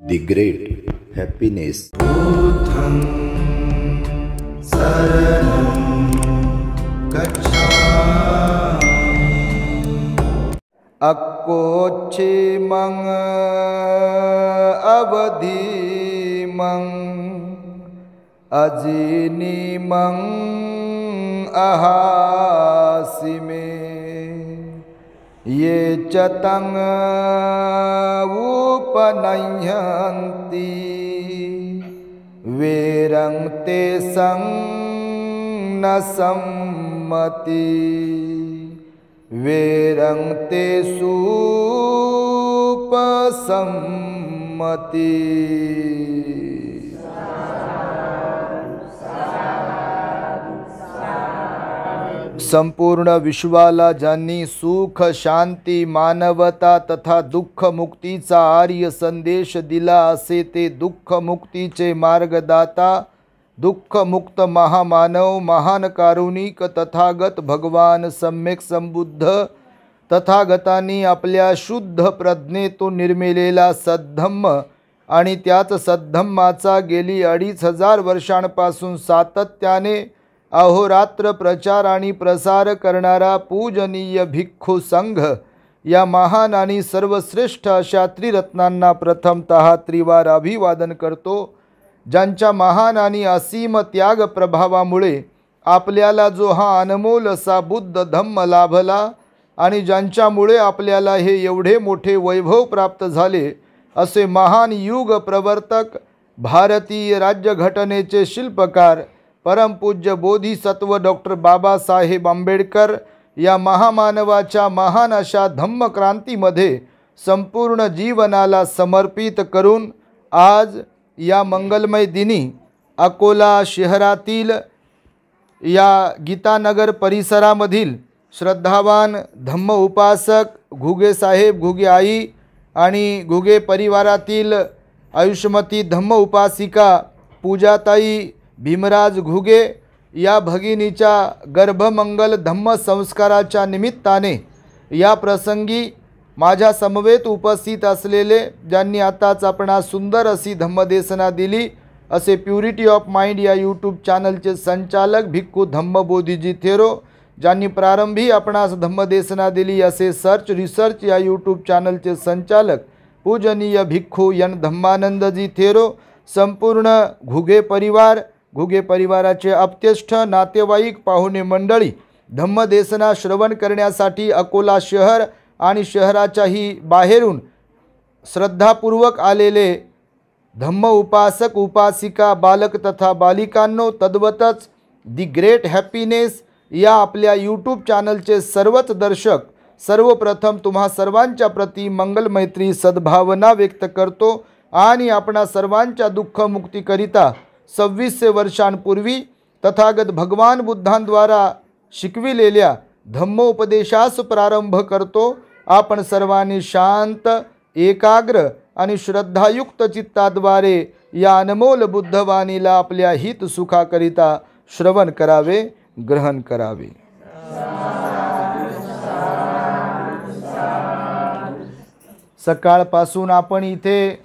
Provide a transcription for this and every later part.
The great happiness. बुद्धं शरणं गच्छामि। अक्कोच्छिमं अवधिमं अजिनिमं अहासि मे ये च तं उपनयन्ति वेरं ते सं न सम्मति वेरं ते सुपसम्मति। संपूर्ण विश्वाला ज्यांनी सुख शांती मानवता तथा दुःख मुक्तीचा आर्य संदेश दिला असे ते दुःख मुक्तीचे मार्गदाता दुःख मुक्त महामानव महान कारुणिक तथागत भगवान सम्यक संबुद्ध तथागतांनी आपल्या शुद्ध प्रज्ञेतून निर्मिलेला सद्धम्म आणि त्याच सद्धम्माचा गेली 2500 वर्षांपासून सातत्याने अहोरात्र प्रचार आणि प्रसार करणारा पूजनीय भिक्खू संघ या महान आणि सर्वश्रेष्ठ अशा त्रिरत्नांना प्रथमतः त्रिवार अभिवादन करतो, ज्यांच्या महान आणि असीम त्याग प्रभावामुळे आपल्याला जो हा अनमोल असा बुद्ध धम्म लाभला आणि ज्यांच्यामुळे आपल्याला हे एवढे मोठे वैभव प्राप्त झाले असे महान युग प्रवर्तक भारतीय राज्यघटनेचे शिल्पकार परमपूज्य बोधिसत्व डॉक्टर बाबासाहेब आंबेडकर या महामानवाच्या महान अशा धम्मक्रांतीमध्ये संपूर्ण जीवनाला समर्पित करून आज या मंगलमय दिनी अकोला शहरातील या गीतानगर परिसरामधील श्रद्धावान धम्म उपासक घुगे साहेब, घुगे आई आणि घुगे परिवारातील आयुष्मती धम्म उपासिका पूजाताई भीमराज घुगे या भगिनीच्या गर्भमंगल धम्म संस्काराच्या निमित्ताने या प्रसंगी माझ्या समवेत उपस्थित असलेले ज्यांनी आताच आपणास सुंदर अशी धम्मदेशना दिली असे प्युरिटी ऑफ माइंड या यूट्यूब चॅनलचे संचालक भिक्खू धम्मबोधीजी थेरो, ज्यांनी प्रारंभी आपणास धम्मदेशना दिली असे सर्च रिसर्च या यूट्यूब चॅनलचे संचालक पूजनीय भिक्खू यन धम्मानंदजी थेरो, संपूर्ण घुगे परिवार, घुगे परिवाराचे अप्त्यष्ट नातेवाईक पाहुणे मंडळी धम्मदेशना श्रवण करण्यासाठी अकोला शहर आणि शहराच्याही बाहेरून श्रद्धापूर्वक आलेले धम्म उपासक उपासिका बालक तथा बालिकांनो, तद्वतच दी ग्रेट हॅपीनेस या आपल्या यूट्यूब चॅनलचे सर्वच दर्शक, सर्वप्रथम तुम्हा सर्वांच्या प्रती मंगलमैत्री सद्भावना व्यक्त करतो आणि आपणा सर्वांच्या दुःखमुक्तीकरिता 2600 वर्षांपूर्वी तथागत भगवान बुद्धांद्वारा शिकविलेल्या धम्मोपदेशास प्रारंभ करतो। आपण सर्वांनी शांत एकाग्र आणि श्रद्धायुक्त चित्ताद्वारे या अनमोल बुद्धवाणीला आपल्या हित सुखाकरिता श्रवण करावे, ग्रहण करावे। सकाळपासून आपण इथे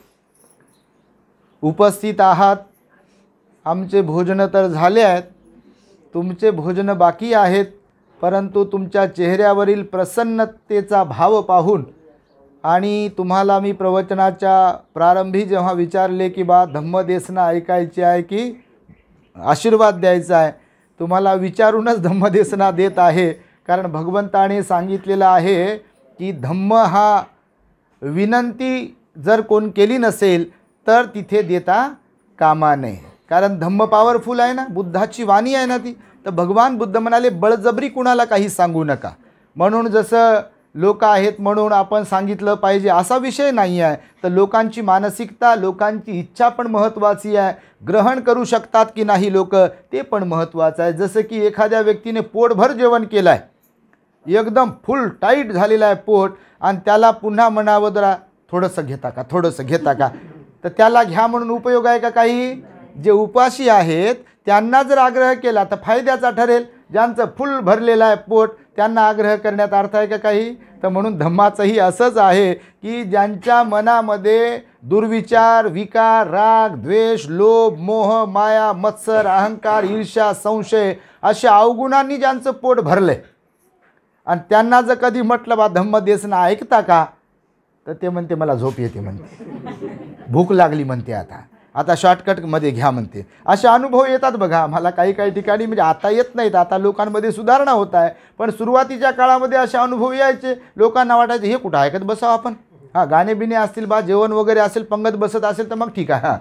उपस्थित आहात। आमचे भोजन तर झाले आहेत, तुमचे भोजन बाकी आहेत, परंतु तुमच्या चेहऱ्यावरील प्रसन्नतेचा भाव पाहून आणि तुम्हाला मी प्रवचनाच्या प्रारंभी जेव्हा विचारले की बा धम्मदेशना ऐकायची आहे की आशीर्वाद द्यायचा आहे, तुम्हाला विचारूनच धम्मदेशना देत आहे। कारण भगवंताने सांगितलेलं आहे की धम्म हा विनंती जर कोण केली नसेल तर तिथे देता कामा नये। कारण धम्म पॉवरफुल आहे ना, बुद्धाची वाणी आहे ना ती। तर भगवान बुद्ध म्हणाले बळजबरी कुणाला काही सांगू नका, म्हणून जसं लोक आहेत म्हणून आपण सांगितलं पाहिजे असा विषय नाही आहे। तर लोकांची मानसिकता, लोकांची इच्छा पण महत्त्वाची आहे, ग्रहण करू शकतात की नाही लोक ते पण महत्त्वाचं आहे। जसं की एखाद्या व्यक्तीने पोटभर जेवण केलं आहे, एकदम फुल टाईट झालेलं आहे पोट, आणि त्याला पुन्हा म्हणावं जरा थोडंसं घेता का, थोडंसं घेता का, तर त्याला घ्या म्हणून उपयोग आहे का काही? जे उपाशी आहेत त्यांना जर आग्रह केला तर फायद्याचा ठरेल, ज्यांचं फुल भरलेलं आहे पोट त्यांना आग्रह करण्यात अर्थ आहे का काही? तर म्हणून धम्माचंही असंच आहे की ज्यांच्या मनामध्ये दुर्विचार, विकार, राग, द्वेष, लोभ, मोह, माया, मत्सर, अहंकार, ईर्ष्या, संशय अशा अवगुणांनी ज्यांचं पोट भरलंय आणि त्यांना जर कधी म्हटलं बा धम्मदेसना ऐकता का, तर ते म्हणते मला झोप येते म्हणते, भूक लागली म्हणते, आता शॉर्टकटमध्ये घ्या म्हणते. असे अनुभव येतात बघा मला काही ठिकाणी. म्हणजे आता येत नाहीत, आता लोकांमध्ये सुधारणा होत आहे, पण सुरुवातीच्या काळामध्ये असे अनुभव यायचे. लोकांना वाटायचे हे कुठं ऐकत बसावं आपण, हां गाणे बिणे असतील बा, जेवण वगैरे असेल, पंगत बसत असेल तर मग ठीक आहे. हां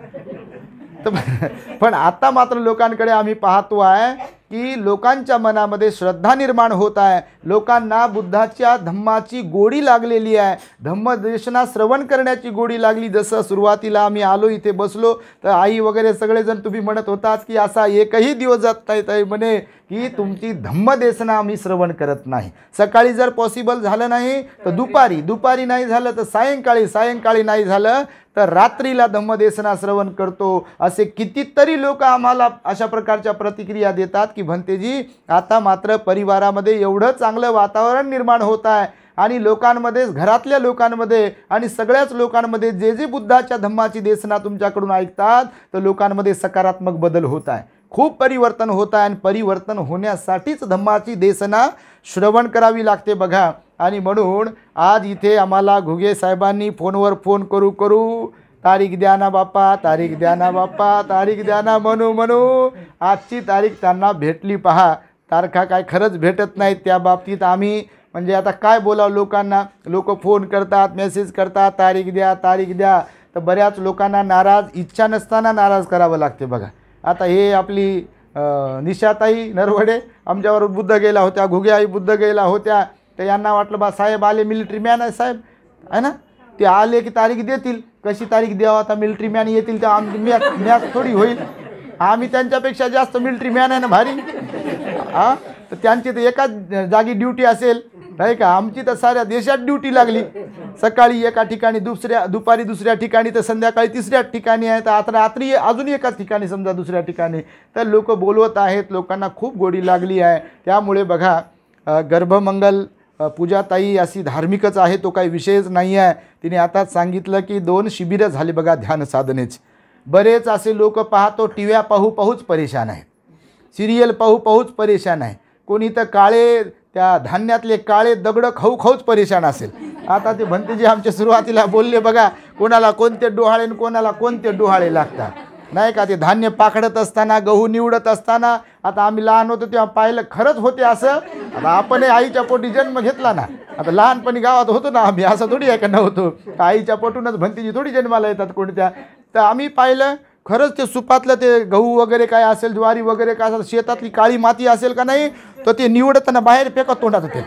पण आता मात्र लोकांकडे आम्ही पाहतो आहे की लोकांच्या मनामध्ये श्रद्धा निर्माण होत आहे. लोकांना बुद्धाच्या धम्माची गोडी लागलेली आहे, धम्मदेशना श्रवण करण्याची गोडी लागली. जसं सुरुवातीला आम्ही आलो इथे बसलो तर आई वगैरे सगळेजण तुम्ही म्हणत होतात की असा एकही दिवस जात नाही म्हणे की तुमची धम्मदेशना आम्ही श्रवण करत नाही. सकाळी जर पॉसिबल झालं नाही तर दुपारी नाही झालं तर सायंकाळी नाही झालं तर रात्रीला धम्मदेशना श्रवण करतो. असे कितीतरी लोक आम्हाला अशा प्रकारच्या प्रतिक्रिया देतात की भंतेजी आता मात्र परिवारामध्ये एवढं चांगलं वातावरण निर्माण होत आहे आणि लोकांमध्ये, घरातल्या लोकांमध्ये आणि सगळ्याच लोकांमध्ये जे बुद्धाच्या धम्माची देशना तुमच्याकडून ऐकतात तर लोकांमध्ये सकारात्मक बदल होत आहे, खूप परिवर्तन होत आहे. आणि परिवर्तन होण्यासाठीच धम्माची देशना श्रवण करावी लागते बघा. आणि म्हणून आज इथे आम्हाला घुगे साहेबांनी फोनवर फोन करू तारीख द्या ना बाप्पा, तारीख द्या ना बाप्पा, तारीख द्या ना म्हणू आजची तारीख त्यांना भेटली पहा. तारखा काय खरंच भेटत नाहीत. त्या बाबतीत आम्ही म्हणजे आता काय बोलावं लोकांना. लोक फोन करतात, मेसेज करतात, तारीख द्या. तर बऱ्याच लोकांना नाराज, इच्छा नसताना नाराज करावं लागते बघा. आता हे आपली निशाताई नरवडे आमच्यावर बुद्ध गेला होत्या, घुगे आई बुद्ध गेला होत्या. तर यांना वाटलं बा साहेब आले, मिलिटरी मॅन आहे साहेब आहे ना, ते आले की तारीख देतील. कशी तारीख द्यावं, आता मिलिटरी मॅन येतील तर आमची मॅच थोडी होईल. आम्ही त्यांच्यापेक्षा जास्त मिलिटरी मॅन आहे ना भारी. हां तर त्यांची तर एकाच जागी ड्युटी असेल नाही का, आमची तर साऱ्या देशात ड्युटी लागली. सकाळी एका ठिकाणी, दुपारी दुसऱ्या ठिकाणी, तर संध्याकाळी तिसऱ्या ठिकाणी आहे, तर आता रात्री अजून एकाच ठिकाणी समजा दुसऱ्या ठिकाणी. तर लोक बोलवत आहेत, लोकांना खूप गोडी लागली आहे. त्यामुळे बघा गर्भमंगल पूजाताई अशी धार्मिकच आहे, तो काही विषयच नाही आहे. तिने आताच सांगितलं की 2 शिबिरं झाली बघा ध्यान साधनेची. बरेच असे लोक पाहतो टीव्या पाहूच परेशान आहेत, सिरियल पाहूच परेशान आहे. कोणी तर त्या धान्यातले काळे दगड खाऊच परेशान असेल. आता ते भंतेजी आमच्या सुरुवातीला बोलले बघा, कोणाला कोणते डोहाळे आणि कोणाला कोणते डोहाळे लागतात नाही का. ते धान्य पाखडत असताना, गहू निवडत असताना, आता आम्ही लहान होतो तेव्हा पाहिलं खरंच होते असं. आता आपण आईच्या पोटी जन्म घेतला ना, आता लहानपणी गावात होतो ना आम्ही, असं थोडी आहे का नव्हतो. आईच्या पोटूनच भंतेजी थोडी जन्माला येतात कोणत्या. तर आम्ही पाहिलं खरंच ते सुपातलं ते गहू वगैरे काय असेल, ज्वारी वगैरे काय असेल, शेतातली काळी माती असेल का नाही, तर ते निवडताना बाहेर फेकत तोंडात होते.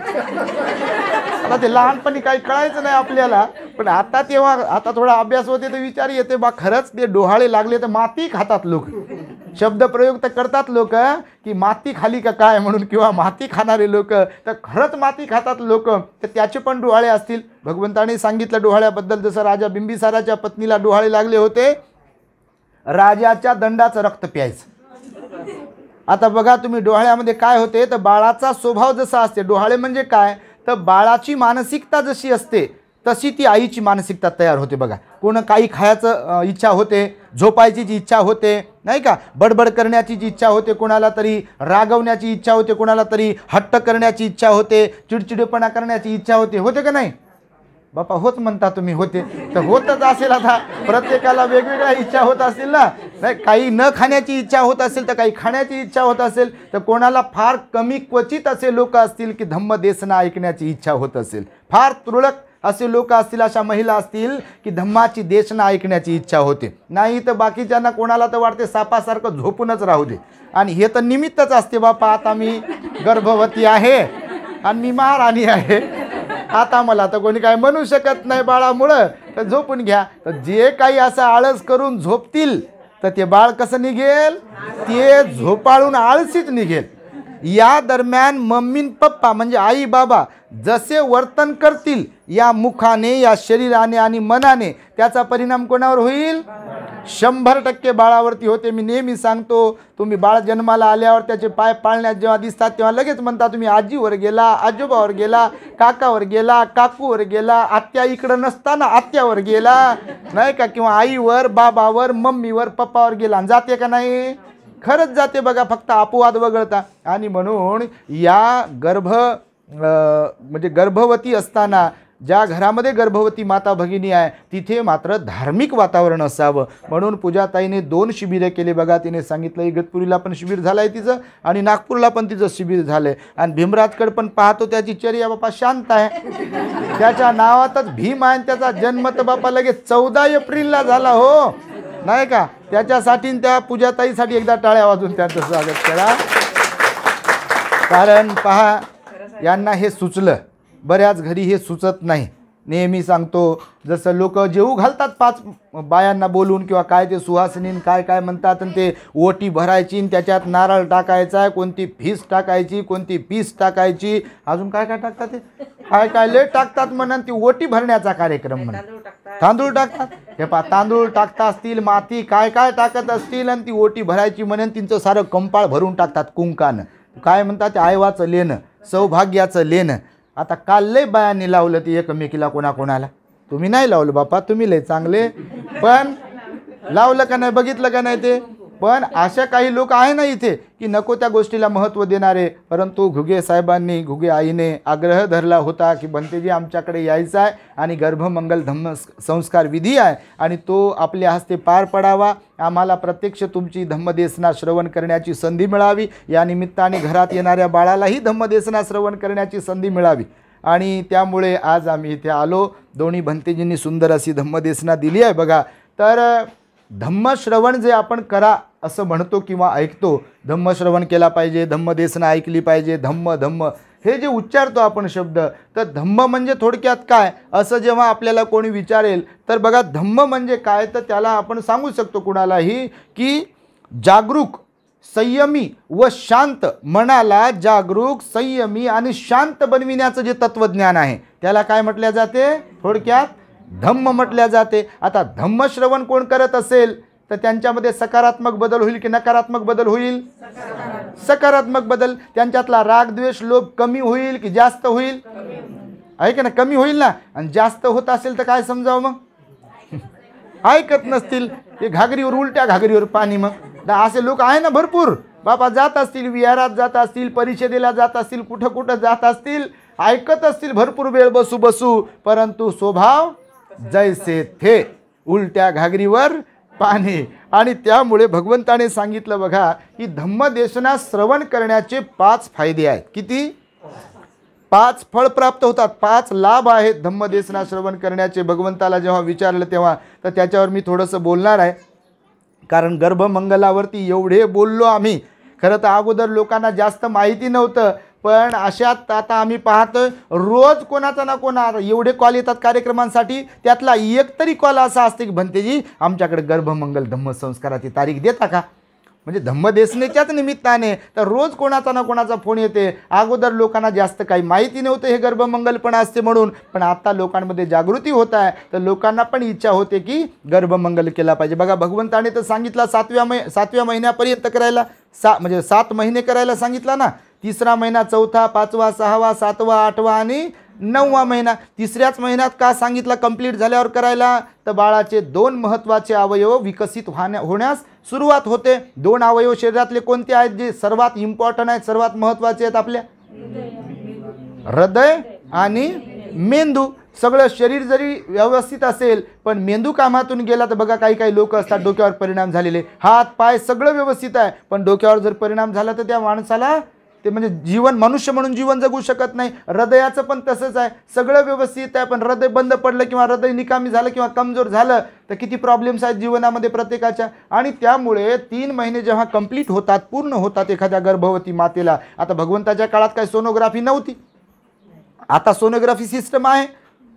आता ते लहानपणी काही कळायचं नाही आपल्याला, पण आता तेव्हा आता थोडा अभ्यास होते तर विचार येते बा खरंच ते डोहाळे लागले तर माती खातात लोक. शब्दप्रयोग तर करतात लोक की माती खाली का काय म्हणून, किंवा माती खाणारे लोक, तर खरंच माती खातात लोक. तर त्याचे पण डोहाळे असतील. भगवंताने सांगितलं डोहाळ्याबद्दल, जसं राजा बिंबिसाराच्या पत्नीला डोहाळे लागले होते, राजाच्या दंडाचं रक्त प्यायचं. आता बघा तुम्ही डोहाळ्यामध्ये काय होते, तर बाळाचा स्वभाव जसा असते. डोहाळे म्हणजे काय, तर बाळाची मानसिकता जशी असते तशी ती आईची मानसिकता तयार होते बघा. कोण काही खायचं इच्छा होते, झोपायची जी इच्छा होते नाही का, बडबड करण्याची जी इच्छा होते, कोणाला तरी रागवण्याची इच्छा होते, कोणाला तरी हट्ट करण्याची इच्छा होते, चिडचिडेपणा करण्याची इच्छा होते का नाही बापा? होत म्हणता तुम्ही, होते तर होतच असेल. आता प्रत्येकाला वेगवेगळ्या इच्छा होत असतील ना, नाही काही न खाण्याची इच्छा होत असेल तर काही खाण्याची इच्छा होत असेल, तर कोणाला फार कमी क्वचित असे लोक असतील की धम्मदेशना ऐकण्याची इच्छा होत असेल. फार तुरळक असे लोक असतील, अशा महिला असतील की धम्माची देशना ऐकण्याची इच्छा होते. नाही तर बाकीच्यांना कोणाला तर वाटते सापासारखं झोपूनच राहू दे. आणि हे तर निमित्तच असते बापा, आता मी गर्भवती आहे आणि मी महाराणी आहे, आता मला तर कोणी काय म्हणू शकत नाही बाळामुळं, तर झोपून घ्या. तर जे काही असं आळस करून झोपतील तर ते बाळ कसं निघेल, ते झोपाळून आळसीच निघेल. या दरम्यान मम्मी पप्पा म्हणजे आई बाबा जसे वर्तन करतील या मुखाने, या शरीराने आणि मनाने, त्याचा परिणाम कोणावर होईल, 100% बाळावरती होते. मी नेहमी सांगतो, तुम्ही बाळ जन्माला आल्यावर त्याचे पाय पाळण्यात जेव्हा दिसतात तेव्हा लगेच म्हणता तुम्ही आजीवर गेला, आजोबावर गेला, काकावर गेला, काकूवर गेला, आत्या इकडं नसताना आत्यावर गेला नाही का, किंवा आईवर, बाबावर, मम्मीवर, पप्पावर गेला. जाते का नाही? खरंच जाते बघा, फक्त अपवाद वगळता. आणि म्हणून या म्हणजे गर्भवती असताना ज्या घरामध्ये गर्भवती माता भगिनी आहे तिथे मात्र धार्मिक वातावरण असावं. म्हणून पूजाताईने 2 शिबिरे केले बघा. तिने सांगितलं इगतपुरीला पण शिबिर झालं आहे तिचं आणि नागपूरला पण तिचं शिबिर झालं आहे. आणि भीमराजकडे पण पाहतो त्याची चर्या बापा शांत आहे. त्याच्या नावातच भीम आहे. त्याचा जन्म तर बापा लगेच 14 एप्रिलला झाला हो नाही का. त्याच्यासाठी त्या पूजाताईसाठी एकदा टाळ्या वाजून त्यांचं स्वागत करा. कारण पहा, यांना हे सुचलं, बऱ्याच घरी हे सुचत नाही. नेहमी सांगतो, जसं लोक जेऊ घालतात 5 बायांना बोलून किंवा काय ते सुहासिनीन काय काय म्हणतात, आणि ते ओटी भरायची, त्याच्यात नारळ टाकायचा, कोणती फीस टाकायची, कोणती पीस टाकायची, अजून काय काय टाकतात, ते काय काय लय टाकतात म्हणून ती ओटी भरण्याचा कार्यक्रम म्हणून तांदूळ टाकतात. हे पहा, तांदूळ टाकता असतील, माती काय काय टाकत असतील, आणि ती ओटी भरायची म्हणून तिचं सारं कंपाळ भरून टाकतात कुंकानं. काय म्हणतात ते आयवाचं लेणं, सौभाग्याचं लेणं. आता काल लय बायांनी लावलं ती एकमेकीला कोणाकोणाला. तुम्ही नाही लावलं बापा, तुम्ही लय चांगले, पण लावलं का नाही, बघितलं का नाही ते. पण अशा काही लोक आहे ना इथे की नको त्या गोष्टीला महत्त्व देणारे. परंतु घुगे साहेबांनी, घुगे आईने आग्रह धरला होता की बनतेजी आमच्याकडे यायचं आहे आणि गर्भमंगल धम्म संस्कार विधी आहे आणि तो आपल्या हस्ते पार पडावा. आम्हाला प्रत्यक्ष तुमची धम्मदेसना श्रवण करण्याची संधी मिळावी. या निमित्ताने घरात येणाऱ्या बाळालाही धम्मदेसना श्रवण करण्याची संधी मिळावी. आणि त्यामुळे आज आम्ही इथे आलो. दोन्ही भंतेजींनी सुंदर अशी धम्मदेसना दिली आहे बघा. तर धम्मश्रवण जे आपण करा असं म्हणतो किंवा ऐकतो, धम्मश्रवण केला पाहिजे, धम्मदेसना ऐकली पाहिजे, धम्म धम्म हे जे उच्चारतो आपण शब्द, तर धम्म म्हणजे थोडक्यात काय असं जेव्हा आपल्याला कोणी विचारेल तर बघा, धम्म म्हणजे काय, तर त्याला आपण सांगू शकतो कुणालाही की जागरूक, संयमी व शांत, मनाला जागरूक, संयमी आणि शांत बनविण्याचं जे तत्वज्ञान आहे त्याला काय म्हटल्या जाते, थोडक्यात धम्म म्हटल्या जाते. आता धम्मश्रवण कोण करत असेल तर त्यांच्यामध्ये सकारात्मक बदल होईल की नकारात्मक बदल होईल? सकारात्मक बदल. त्यांच्यातला राग द्वेष लोभ कमी होईल की जास्त होईल? आहे का ना, कमी होईल ना. आणि जास्त होत असेल तर काय समजावं मग? ऐकत नसतील ते घागरीवर, उलट्या घागरीवर पाणी. मग असे लोक आहे ना भरपूर बाबा, जात असतील विहारात, जात असतील परिषदेला, जात असतील कुठं कुठं जात असतील, ऐकत असतील भरपूर वेळ बसू बसू, परंतु स्वभाव जैसे थे, उलट्या घागरीवर पाणी. आणि त्यामुळे भगवंताने सांगितलं बघा की धम्मदेसना श्रवण करण्याचे 5 फायदे आहेत. किती? 5 फळ प्राप्त होतात, 5 लाभ आहेत धम्मदेसना श्रवण करण्याचे. भगवंताला जेव्हा विचारलं तेव्हा तर त्याच्यावर मी थोडंसं बोलणार आहे. कारण गर्भमंगलावरती एवढे बोललो आम्ही. खरं तर अगोदर लोकांना जास्त माहिती नव्हतं, पण अशात आता आम्ही पाहतोय रोज कोणाचा ना कोणा एवढे कॉल येतात कार्यक्रमांसाठी, त्यातला एक तरी कॉल असा असते की भंतेजी आमच्याकडे गर्भमंगल धम्मसंस्काराची तारीख देता का. म्हणजे धम्मदेसनेच्याच निमित्ताने तर रोज कोणाचा ना कोणाचा फोन येते. अगोदर लोकांना जास्त काही माहिती नव्हतं हे गर्भमंगल पण असते म्हणून, पण आता लोकांमध्ये जागृती होत आहे, तर लोकांना पण इच्छा होते की गर्भमंगल केला पाहिजे. बघा भगवंताने तर सांगितलं 7व्या महिन्यापर्यंत करायला, म्हणजे 7 महिने करायला सांगितला ना. 3रा महिना, 4था, 5वा, 6वा, 7वा, 8वा आणि 9वा महिना. 3ऱ्याच महिन्यात का सांगितलं कंप्लीट झाल्यावर करायला, तर बाळाचे 2 महत्त्वाचे अवयव विकसित होण्यास सुरुवात होते. 2 अवयव शरीरातले कोणते आहेत जे सर्वात इम्पॉर्टंट आहेत, सर्वात महत्त्वाचे आहेत आपल्या? हृदय आणि मेंदू. सगळं शरीर जरी व्यवस्थित असेल पण मेंदू कामातून गेला तर बघा काही काही लोक असतात डोक्यावर परिणाम झालेले, हात पाय सगळं व्यवस्थित आहे पण डोक्यावर जर परिणाम झाला तर त्या माणसाला ते म्हणजे जीवन, मनुष्य म्हणून जीवन जगू शकत नाही. हृदयाचं पण तसंच आहे, सगळं व्यवस्थित आहे पण हृदय बंद पडलं किंवा हृदय निकामी झालं किंवा कमजोर झालं तर किती प्रॉब्लेम्स आहेत जीवनामध्ये प्रत्येकाच्या. आणि त्यामुळे 3 महिने जेव्हा कंप्लीट होतात, पूर्ण होतात एखाद्या गर्भवती मातेला. आता भगवंताच्या काळात काय सोनोग्राफी नव्हती, आता सोनोग्राफी सिस्टम आहे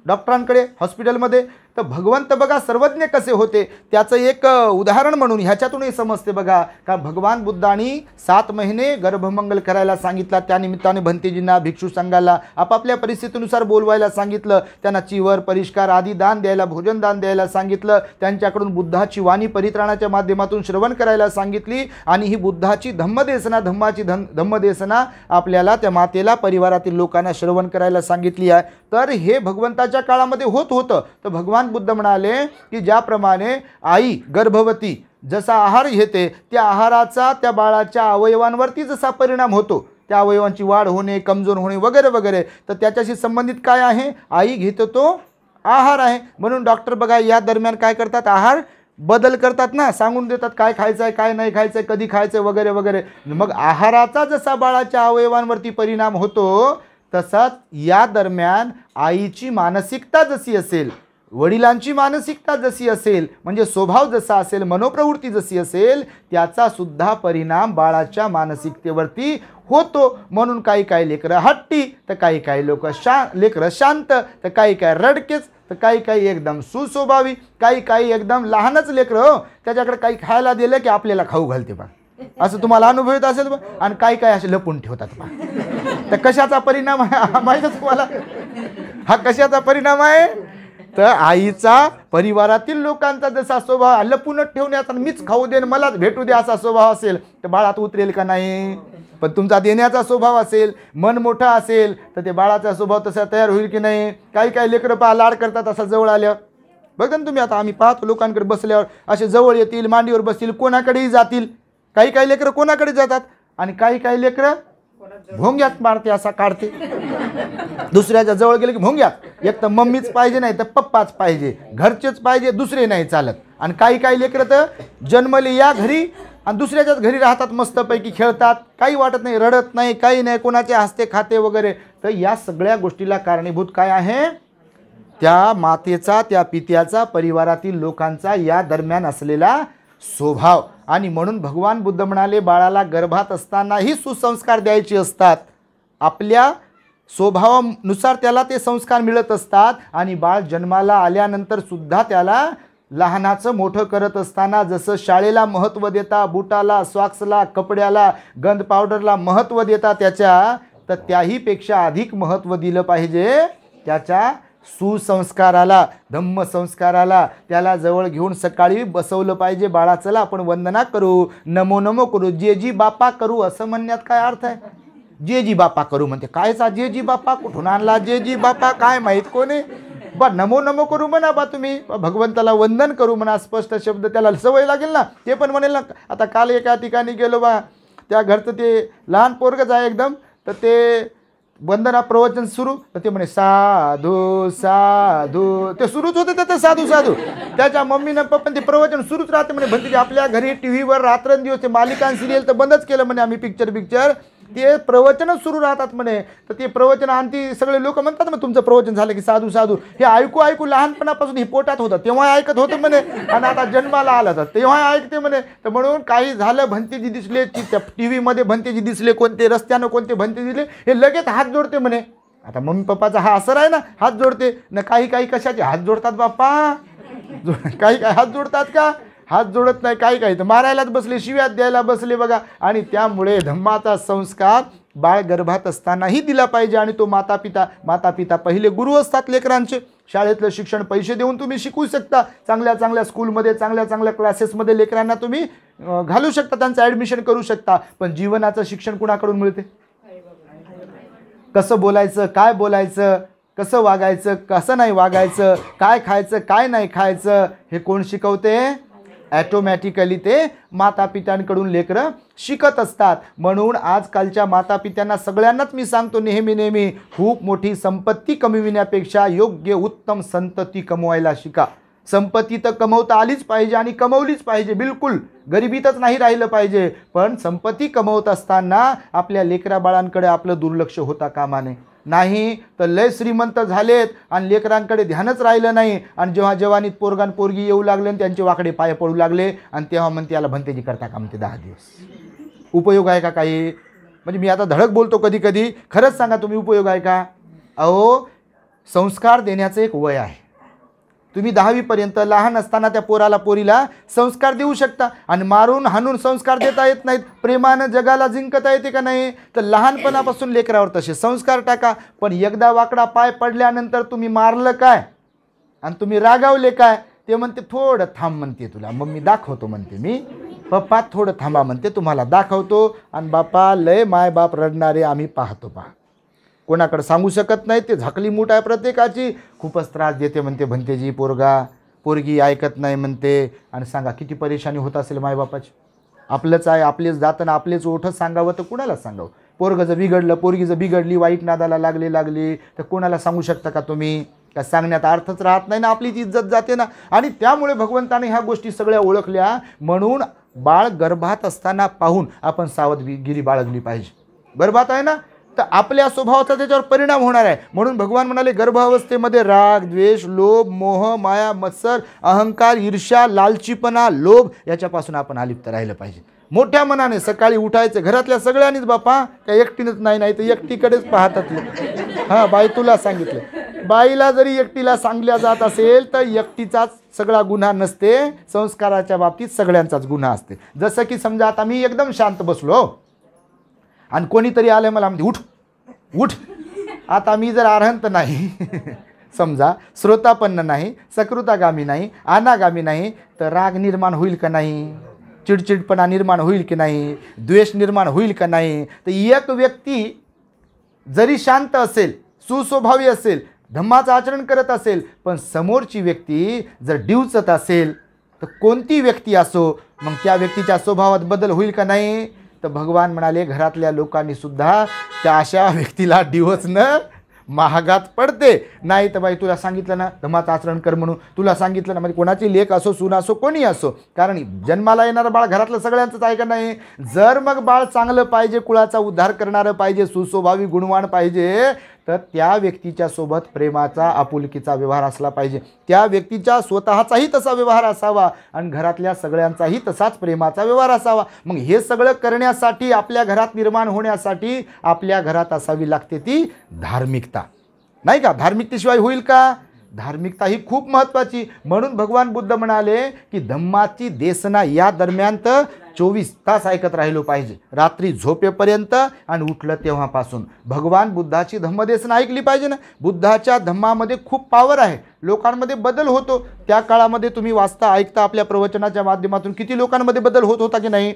डॉक्टरांकडे हॉस्पिटलमध्ये. तर भगवंत बघा सर्वज्ञ कसे होते त्याचं एक उदाहरण म्हणून ह्याच्यातूनही समजते बघा. का भगवान बुद्धांनी 7 महिने गर्भमंगल करायला सांगितला, त्या निमित्ताने भंतेजींना भिक्षू संघाला आपापल्या परिस्थितीनुसार बोलवायला सांगितलं, त्यांना चिवर परिष्कार आदी दान द्यायला, भोजन दान द्यायला सांगितलं, त्यांच्याकडून बुद्धाची वाणी परित्राणाच्या माध्यमातून श्रवण करायला सांगितली. आणि ही बुद्धाची धम्मदेशना आपल्याला त्या मातेला परिवारातील लोकांना श्रवण करायला सांगितली आहे. तर हे भगवंताच्या काळामध्ये होत होतं. तर भगवान बुद्ध म्हणाले की ज्याप्रमाणे आई गर्भवती जसा आहार घेते त्या आहाराचा त्या बाळाच्या अवयवांवरती जसा परिणाम होतो, त्या अवयवांची वाढ होणे, कमजोर होणे वगैरे वगैरे, तर त्याच्याशी संबंधित काय आहे, आई घेतो तो आहार आहे. म्हणून डॉक्टर बघा या दरम्यान काय करतात, आहार बदल करतात ना, सांगून देतात काय खायचं आहे काय नाही खायचं आहे, कधी खायचं आहे वगैरे वगैरे. मग आहाराचा जसा बाळाच्या अवयवांवरती परिणाम होतो तसाच या दरम्यान आईची मानसिकता जशी असेल, वडिलांची मानसिकता जशी असेल, म्हणजे स्वभाव जसा असेल, मनोप्रवृत्ती जशी असेल, त्याचा सुद्धा परिणाम बाळाच्या मानसिकतेवरती होतो. म्हणून काही काही लेकरं हट्टी, तर काही काही लेकरं शांत, तर काही काही रडकेच, तर काही काही एकदम सुस्वभावी, काही काही एकदम लहानच लेकरं हो, त्याच्याकडे काही खायला दिलं की आपल्याला खाऊ घालते बा, असं तुम्हाला अनुभव येत असेल बा. आणि काही काही असे लपून ठेवतात बा. तर कशाचा परिणाम आहे माहिती तुम्हाला, हा कशाचा परिणाम आहे, तर आईचा परिवारातील लोकांचा जसा स्वभाव लपूनच ठेवण्याचा, मीच खाऊ दे मलाच भेटू दे असा स्वभाव असेल तर बाळात उतरेल का नाही. पण तुमचा देण्याचा स्वभाव असेल, मन मोठा असेल, तर ते बाळाचा स्वभाव तसा तयार होईल की नाही. काही काही लेकरं पहा लाड करतात असा जवळ आल्यावर, बघा ना तुम्ही, आता आम्ही पाहतो लोकांकडे बसल्यावर असे जवळ येतील, मांडीवर बसतील, कोणाकडेही जातील. काही काही लेकरं कोणाकडे जातात आणि काही काही लेकरं भोंग्यात मारते असा काढते. दुसऱ्याच्या जवळ गेले की भोंग्यात, एक तर मम्मीच पाहिजे नाही तर पप्पाच पाहिजे, घरचेच पाहिजे, दुसरे नाही चालत. आणि काही काही लेकरं तर जन्मले या घरी आणि दुसऱ्याच्याच घरी राहतात, मस्तपैकी खेळतात, काही वाटत नाही, रडत नाही, काही नाही, कोणाचे हसते खाते वगैरे. तर या सगळ्या गोष्टीला कारणीभूत काय आहे, त्या मातेचा, त्या पित्याचा, परिवारातील लोकांचा या दरम्यान असलेला स्वभाव. आणि म्हणून भगवान बुद्ध म्हणाले बाळाला गर्भात असतानाही सुसंस्कार द्यायचे असतात, आपल्या स्वभावानुसार त्याला ते संस्कार मिळत असतात. आणि बाळ जन्माला आल्यानंतर सुद्धा त्याला लहानाचं मोठं करत असताना जसं शाळेला महत्त्व देता, बुटाला, सॉक्सला, कपड्याला, गंध पावडरला महत्त्व देता त्याच्या, तर त्याहीपेक्षा अधिक महत्त्व दिलं पाहिजे त्याच्या सुसंस्काराला, धम्मसंस्काराला. त्याला जवळ घेऊन सकाळी बसवलं पाहिजे, बाळा चला आपण वंदना करू, नमो नमो करू, जे जी बापा करू, असं म्हणण्यात काय अर्थ आहे. जे जी बापा करू म्हणते, कायचा जे जी बापा, कुठून आणला जे जी बापा, काय माहीत कोणी बा. नमो नमो करू म्हणा बा, तुम्ही भगवंताला वंदन करू म्हणा, स्पष्ट शब्द, त्याला सवय लागेल ना, ते पण म्हणेल ना. आता काल एका ठिकाणी गेलो बा, त्या घरचं ते लहान पोरगच आहे एकदम, तर ते वंदना प्रवचन सुरू, तर ते म्हणे साधू साधू, ते सुरूच होते त्याचं साधू साधू. त्याच्या मम्मीनं पप्पन ते प्रवचन सुरूच राहते म्हणे. भंतीजी आपल्या घरी टी व्हीवर रात्रंदिवस ते मालिका सिरियल तर बंदच केलं म्हणे आम्ही, पिक्चर ते प्रवचनच सुरू राहतात म्हणे. तर ते प्रवचन आणती सगळे लोक म्हणतात मग तुमचं प्रवचन झालं की साधू साधू, हे ऐकू लहानपणापासून हे पोटात होतं तेव्हा ऐकत होतं म्हणे, आणि आता जन्माला आला तर तेव्हा ऐकते म्हणे. तर म्हणून काही झालं, भंतेजी दिसले त्या टी व्हीमध्ये, भंतेजी दिसले, कोणते रस्त्यानं कोणते भंते दिसले, हे लगेच हात जोडते म्हणे. आता मम्मी पप्पाचा हा असर आहे ना, हात जोडते ना. काही काही कशाचे हात जोडतात बाप्पा, काही काही हात जोडतात का, हात जोडत नाही. काही काही तर मारायलाच बसले, शिव्यात द्यायला बसले बघा. आणि त्यामुळे धम्माचा संस्कार बाळ गर्भात असतानाही दिला पाहिजे. आणि तो माता पिता पहिले गुरु असतात लेकरांचे. शाळेतलं शिक्षण पैसे देऊन तुम्ही शिकवू शकता, चांगल्या चांगल्या स्कूलमध्ये, चांगल्या चांगल्या क्लासेसमध्ये लेकरांना तुम्ही घालू शकता, त्यांचं ॲडमिशन करू शकता. पण जीवनाचं शिक्षण कुणाकडून मिळते, कसं बोलायचं, काय बोलायचं, कसं वागायचं, कसं नाही वागायचं, काय खायचं काय नाही खायचं, हे कोण शिकवते, ॲटोमॅटिकली ते मातापित्यांकडून लेकरं शिकत असतात. म्हणून आजकालच्या मातापित्यांना सगळ्यांनाच मी सांगतो नेहमी, खूप मोठी संपत्ती कमविण्यापेक्षा योग्य उत्तम संतती कमवायला शिका. संपत्ती तर कमवता आलीच पाहिजे आणि कमवलीच पाहिजे, बिलकुल गरिबीतच नाही राहिलं पाहिजे. पण संपत्ती कमवत असताना आपल्या लेकरा बाळांकडे आपलं दुर्लक्ष होता कामा नये. नाही तर लय श्रीमंत झालेत आणि लेकरांकडे ध्यानच राहिलं नाही. आणि जेव्हा जवानीत पोरगान पोरगी येऊ लागले आणि त्यांचे वाकडे पाय पडू लागले, आणि तेव्हा म्हणते याला भंतेजी करता का म्हणते 10 दिवस. उपयोग आहे का काही, म्हणजे मी आता धडक बोलतो कधी कधी, खरंच सांगा तुम्ही उपयोग आहे का. अहो संस्कार देण्याचं एक वय आहे, तुम्ही 10वीपर्यंत लहान असताना त्या पोरीला संस्कार देऊ शकता आणि मारून हाणून संस्कार देता येत नाहीत. प्रेमानं जगाला जिंकता येते का नाही? तर लहानपणापासून लेकरावर तसे संस्कार टाका. पण एकदा वाकडा पाय पडल्यानंतर तुम्ही मारलं काय आणि तुम्ही रागावले काय? ते म्हणते थोडं थांब म्हणते तुला मम्मी दाखवतो म्हणते. मी पप्पा थोडं थांबा म्हणते तुम्हाला दाखवतो. आणि बापा लय माय बाप रडणारे आम्ही पाहतो. पहा कोणाकडे सांगू शकत नाही. ते झाकली मूठ आहे प्रत्येकाची. खूपच त्रास देते म्हणते भंतेजी पोरगी ऐकत नाही म्हणते. आणि सांगा किती परेशानी होत असेल मायबापाची. आपलंच आहे आपलेच जातं ना आपलेच ओठच सांगावं तर कुणाला सांगावं? पोरगं जर बिघडलं पोरगी जर बिघडली वाईट नादाला लागली तर कोणाला सांगू शकता का तुम्ही? का सांगण्यात अर्थच राहत नाही ना. आपलीच इज्जत जाते ना. आणि त्यामुळे भगवंताने ह्या गोष्टी सगळ्या ओळखल्या. म्हणून बाळ गर्भात असताना पाहून आपण सावधगिरी बाळगली पाहिजे. गर्भात आहे ना तर आपल्या स्वभावाचा त्याच्यावर परिणाम होणार आहे. म्हणून भगवान म्हणाले गर्भावस्थेमध्ये राग द्वेष लोभ मोह माया मत्सर अहंकार ईर्ष्या लालचीपणा लोभ याच्यापासून आपण अलिप्त राहिलं पाहिजे. मोठ्या मनाने सकाळी उठायचं. घरातल्या सगळ्यांनीच बापा काय एकटीनंच नाही तर एकटीकडेच पाहतात. हां बाई तुला सांगितलं. बाईला जरी एकटीला सांगल्या जात असेल तर एकटीचाच सगळा गुन्हा नसते. संस्काराच्या बाबतीत सगळ्यांचाच गुन्हा असते. जसं की समजा आता मी एकदम शांत बसलो आणि कोणीतरी आलं मला म्हणते उठ उठ. आता मी जर अर्हंत नाही समजा श्रोतापन्न नाही सकृतागामी नाही अनागामी नाही तर राग निर्माण होईल का नाही? चिडचिडपणा निर्माण होईल की नाही? द्वेष निर्माण होईल का नाही? तर एक व्यक्ती जरी शांत असेल सुस्वभावी असेल धम्माचं आचरण करत असेल पण समोरची व्यक्ती जर डिवचत असेल तर कोणती व्यक्ती असो मग त्या व्यक्तीच्या स्वभावात बदल होईल का नाही? तर भगवान म्हणाले घरातल्या लोकांनी सुद्धा त्या अशा व्यक्तीला डिवचणं महागात पडते. नाही तर बाई तुला सांगितलं ना धम्माचं आचरण कर म्हणून तुला सांगितलं ना म्हणजे कोणाची लेक असो सून असो कोणी असो. कारण जन्माला येणारं बाळ घरातलं सगळ्यांचंच आहे का नाही? जर मग बाळ चांगलं पाहिजे कुळाचा उद्धार करणारं पाहिजे सुस्वभावी गुणवान पाहिजे तर त्या व्यक्तीच्या सोबत प्रेमाचा आपुलकीचा व्यवहार असला पाहिजे. त्या व्यक्तीच्या स्वतःचाही तसा व्यवहार असावा आणि घरातल्या सगळ्यांचाही तसाच प्रेमाचा व्यवहार असावा. मग हे सगळं करण्यासाठी आपल्या घरात निर्माण होण्यासाठी आपल्या घरात असावी लागते ती धार्मिकता. नाही का? धार्मिकतेशिवाय होईल का? धार्मिकता ही खूप महत्त्वाची. म्हणून भगवान बुद्ध म्हणाले की धम्माची देसना या दरम्यान तर 24 तास ऐकत राहिलो पाहिजे. रात्री झोपेपर्यंत आणि उठलं तेव्हापासून भगवान बुद्धाची धम्मदेसना ऐकली पाहिजे ना. बुद्धाच्या धम्मामध्ये खूप पॉवर आहे. लोकांमध्ये बदल होतो. त्या काळामध्ये तुम्ही वाचता ऐकता आपल्या प्रवचनाच्या माध्यमातून किती लोकांमध्ये बदल होत होता की नाही?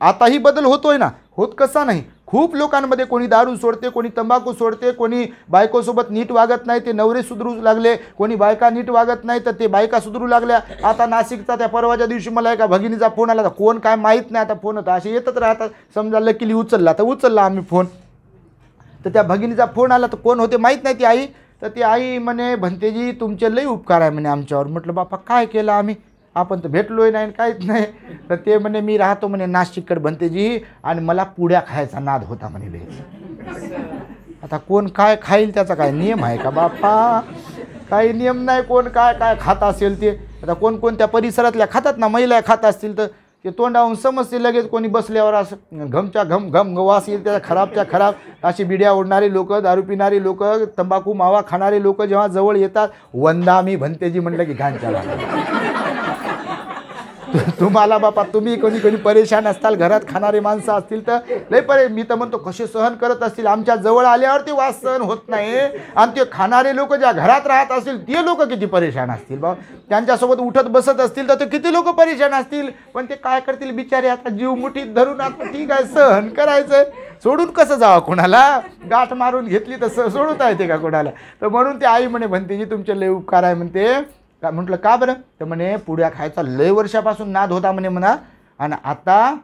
आताही बदल होतोय ना. होत कसा नाही? खूप लोकांमध्ये कोणी दारू सोडते कोणी तंबाखू सोडते कोणी बायकोसोबत नीट वागत नाही ते नवरे सुधरू लागले. कोणी बायका नीट वागत नाही तर ते बायका सुधरू लागल्या. आता नाशिकचा त्या परवाच्या दिवशी मला एका भगिनीचा फोन आला. कोण काय माहीत नाही. आता फोन होता असे येतच राहतात. समजा लकीली उचलला तर उचलला आम्ही फोन. तर त्या भगिनीचा फोन आला तर कोण होते माहीत नाही ती आई. तर ती आई म्हणे भंतेजी तुमचे लई उपकार आहे म्हणे आमच्यावर. म्हटलं बापा काय केलं आम्ही? आपण तर भेटलोय नाही काहीच नाही. तर ते म्हणे मी राहतो म्हणे नाशिककडे भंतेजी आणि मला पुड्या खायचा नाद होता म्हणे. आता कोण काय खाईल त्याचा काय नियम आहे का बापा? काही नियम नाही. कोण काय काय खात असेल ते. आता कोणकोणत्या परिसरातल्या खातात ना महिला खात असतील तर ते तोंडावून समजते लगेच. कोणी बसल्यावर असं घमच्या घम वास येईल त्याचा खराबच्या खराब. अशी बिड्या ओढणारी लोक दारू पिणारी लोक तंबाखू मावा खाणारे लोक जेव्हा जवळ येतात वंदा मी भंतेजी म्हटलं की घाणच्या तुम्हाला बापा तुम्ही कोणी परेशान असताल घरात खाणारे माणसं असतील तर लय मी तर म्हणतो कसे सहन करत असतील. आमच्या जवळ आल्यावर ते वास सहन होत नाही. आणि ते खाणारे लोक ज्या घरात राहत असतील ते लोक किती परेशान असतील बा. त्यांच्यासोबत उठत बसत असतील तर ते किती लोक परेशान असतील. पण ते काय करतील बिचारे आता जीव मुठीत धरून आता ठीक आहे सहन करायचं. सोडून कसं जावं कोणाला? गाठ मारून घेतली तर सोडता येते का कोणाला? तर म्हणून ते आई म्हणे भंतेजी तुमचे लय उपकार आहे म्हणते. का म्हटलं का बरं? तर म्हणे पुड्या खायचा लय वर्षापासून नाद होता म्हणे म्हणा आणि आता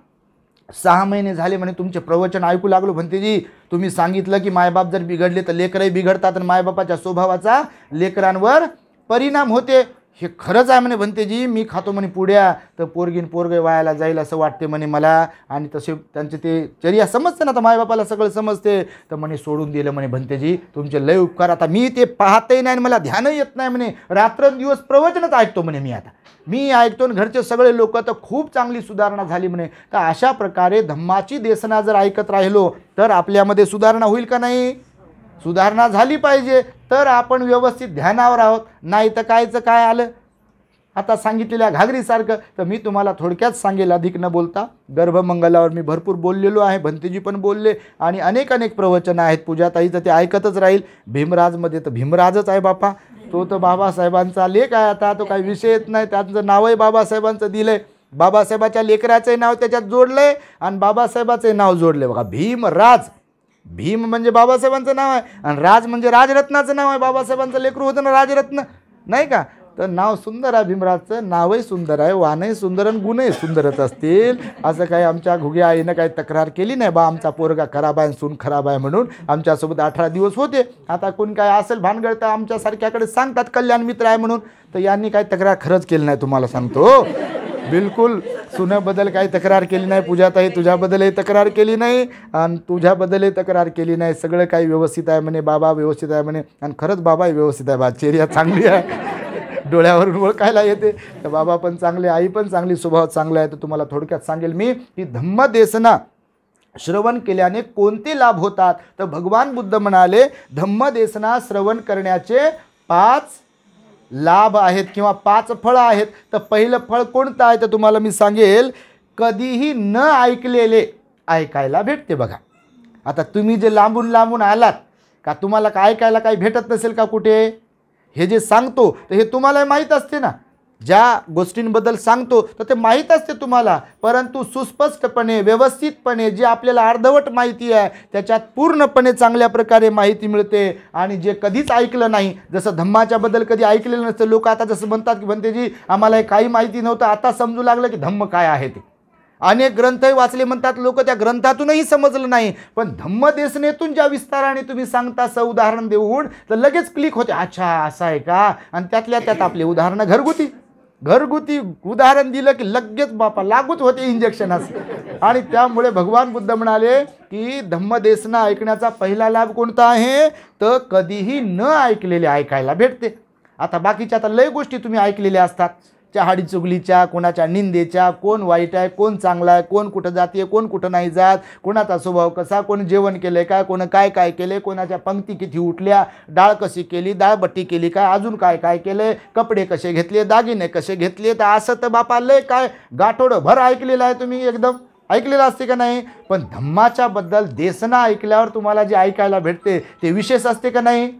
6 महिने झाले म्हणे तुमचे प्रवचन ऐकू लागलो भंतेजी. तुम्ही सांगितलं की मायबाप जर बिघडले तर लेकरही बिघडतात आणि मायबापाच्या स्वभावाचा लेकरांवर परिणाम होते. हे खरंच आहे म्हणे भंतेजी. मी खातो म्हणे पुड्या तर पोरगीन पोरगे वायाला जाईल असं वाटते म्हणे मला. आणि तसे त्यांचे ते चर्या समजते ना. आता मायबापाला सगळं समजते. तर म्हणे सोडून दिलं म्हणे भंतेजी तुमचे लय उपकार. आता मी ते पाहतही नाही मला ध्यानही येत नाही म्हणे. रात्रंदिवस प्रवचनच ऐकतो म्हणे मी. आता मी ऐकतो घरचे सगळे लोक तर खूप चांगली सुधारणा झाली म्हणे. तर अशा प्रकारे धम्माची देसना जर ऐकत राहिलो तर आपल्यामध्ये सुधारणा होईल का नाही? सुधारणा झाली पाहिजे तर आपण व्यवस्थित ध्यानावर आहोत, नाही तर कायचं काय आलं. आता सांगितलेल्या घागरीसारखं. तर मी तुम्हाला थोडक्यात सांगेल, अधिक न बोलता. गर्भमंगलावर मी भरपूर बोललेलो आहे, भंतेजी पण बोलले आणि अनेक प्रवचनं आहेत. पूजाताईचं ते ऐकतच राहील. भीमराजमध्ये तर भीमराजच आहे बापा, तो तर बाबासाहेबांचा लेख आहे. आता तो काही विषयच नाही, त्यांचं नावही बाबासाहेबांचं दिलं आहे. बाबासाहेबाच्या लेकराचंही नाव त्याच्यात जोडलं आहे आणि बाबासाहेबाचंही नाव जोडलं आहे बघा, भीमराज. भीम म्हणजे बाबासाहेबांचं नाव आहे आणि राज म्हणजे राजरत्नाचं नाव आहे. बाबासाहेबांचं लेकरू होतं ना राजरत्न, नाही का. तर नाव सुंदर आहे भीमराजचं, नावही सुंदर आहे, वाणही सुंदर आणि गुणही सुंदरच असतील. असं काही आमच्या घुग्या आईनं काही तक्रार केली नाही बा आमचा पोरगा खराब आहे, सून खराब आहे म्हणून. आमच्यासोबत 18 दिवस होते. आता कोण काय असेल भानगड तर आमच्यासारख्याकडे सांगतात कल्याण मित्र आहे म्हणून. तर यांनी काही तक्रार खरंच केली नाही, तुम्हाला सांगतो. बिलकुल सुनेबद्दल काही तक्रार केली नाही. पूजाताई तुझ्याबद्दलही तक्रार केली नाही आणि तुझ्याबद्दलही तक्रार केली नाही. सगळं काही व्यवस्थित आहे म्हणे, बाबा व्यवस्थित आहे म्हणे. आणि खरंच बाबाही व्यवस्थित आहे बा, चेहरा चांगली आहे, डोळ्यावरून ओळखायला येते. तर बाबा पण चांगले, आई पण चांगली, स्वभाव चांगला आहे. तर तुम्हाला थोडक्यात सांगेल मी की धम्मदेसना श्रवण केल्याने कोणते लाभ होतात. तर भगवान बुद्ध म्हणाले धम्मदेसना श्रवण करण्याचे 5 लाभ आहेत किंवा 5 फळं आहेत. तर पहिलं फळ कोणतं आहे तर तुम्हाला मी सांगेल, कधीही न ऐकलेले ऐकायला भेटते. बघा आता तुम्ही जे लांबून लांबून आलात का, तुम्हाला काय ऐकायला काही भेटत नसेल का कुठे. हे जे सांगतो तर हे तुम्हाला माहीत असते ना, ज्या गोष्टींबद्दल सांगतो तर ते माहीत असते तुम्हाला. परंतु सुस्पष्टपणे व्यवस्थितपणे जे आपल्याला अर्धवट माहिती आहे त्याच्यात पूर्णपणे चांगल्या प्रकारे माहिती मिळते. आणि जे कधीच ऐकलं नाही, जसं धम्माच्याबद्दल कधी ऐकलेलं नसतं. लोक आता जसं म्हणतात की भंतेजी आम्हाला काही माहिती नव्हतं, आता समजू लागलं की धम्म काय आहे ते. अनेक ग्रंथही वाचले म्हणतात लोक, त्या ग्रंथातूनही समजलं नाही. पण धम्मदेसनेतून ज्या विस्ताराने तुम्ही सांगता असं उदाहरण देऊन तर लगेच क्लिक होते, अच्छा असं आहे का. आणि त्यातल्या त्यात आपले उदाहरणं घरगुती उदाहरण दिलं की लगेच बापा लागूच होते इंजेक्शन असं. आणि त्यामुळे भगवान बुद्ध म्हणाले की धम्मदेसना ऐकण्याचा पहिला लाभ कोणता आहे तर कधीही न ऐकलेले ऐकायला भेटते. आता बाकीच्या आता लय गोष्टी तुम्ही ऐकलेल्या असतात, हाडी चुगलीच्या, कोणाच्या निंदेच्या, कोण वाईट आहे कोण चांगला आहे, कोण कुठं जाते कोण कुठं नाही जात, कोणाचा स्वभाव कसा, कोण जेवण केलं काय, कोण काय काय केले, कोणाच्या पंक्ती किती उठल्या, डाळ कशी केली, डाळबट्टी केली काय, अजून काय काय केले, कपडे कसे घेतले, दागिने कसे घेतले. तर असं तर बापा लय काय गाठोडं भर ऐकलेलं आहे, तुम्ही एकदम ऐकलेलं असते का नाही. पण धम्माच्या बद्दल देसना ऐकल्यावर तुम्हाला जे ऐकायला भेटते ते विशेष असते का नाही.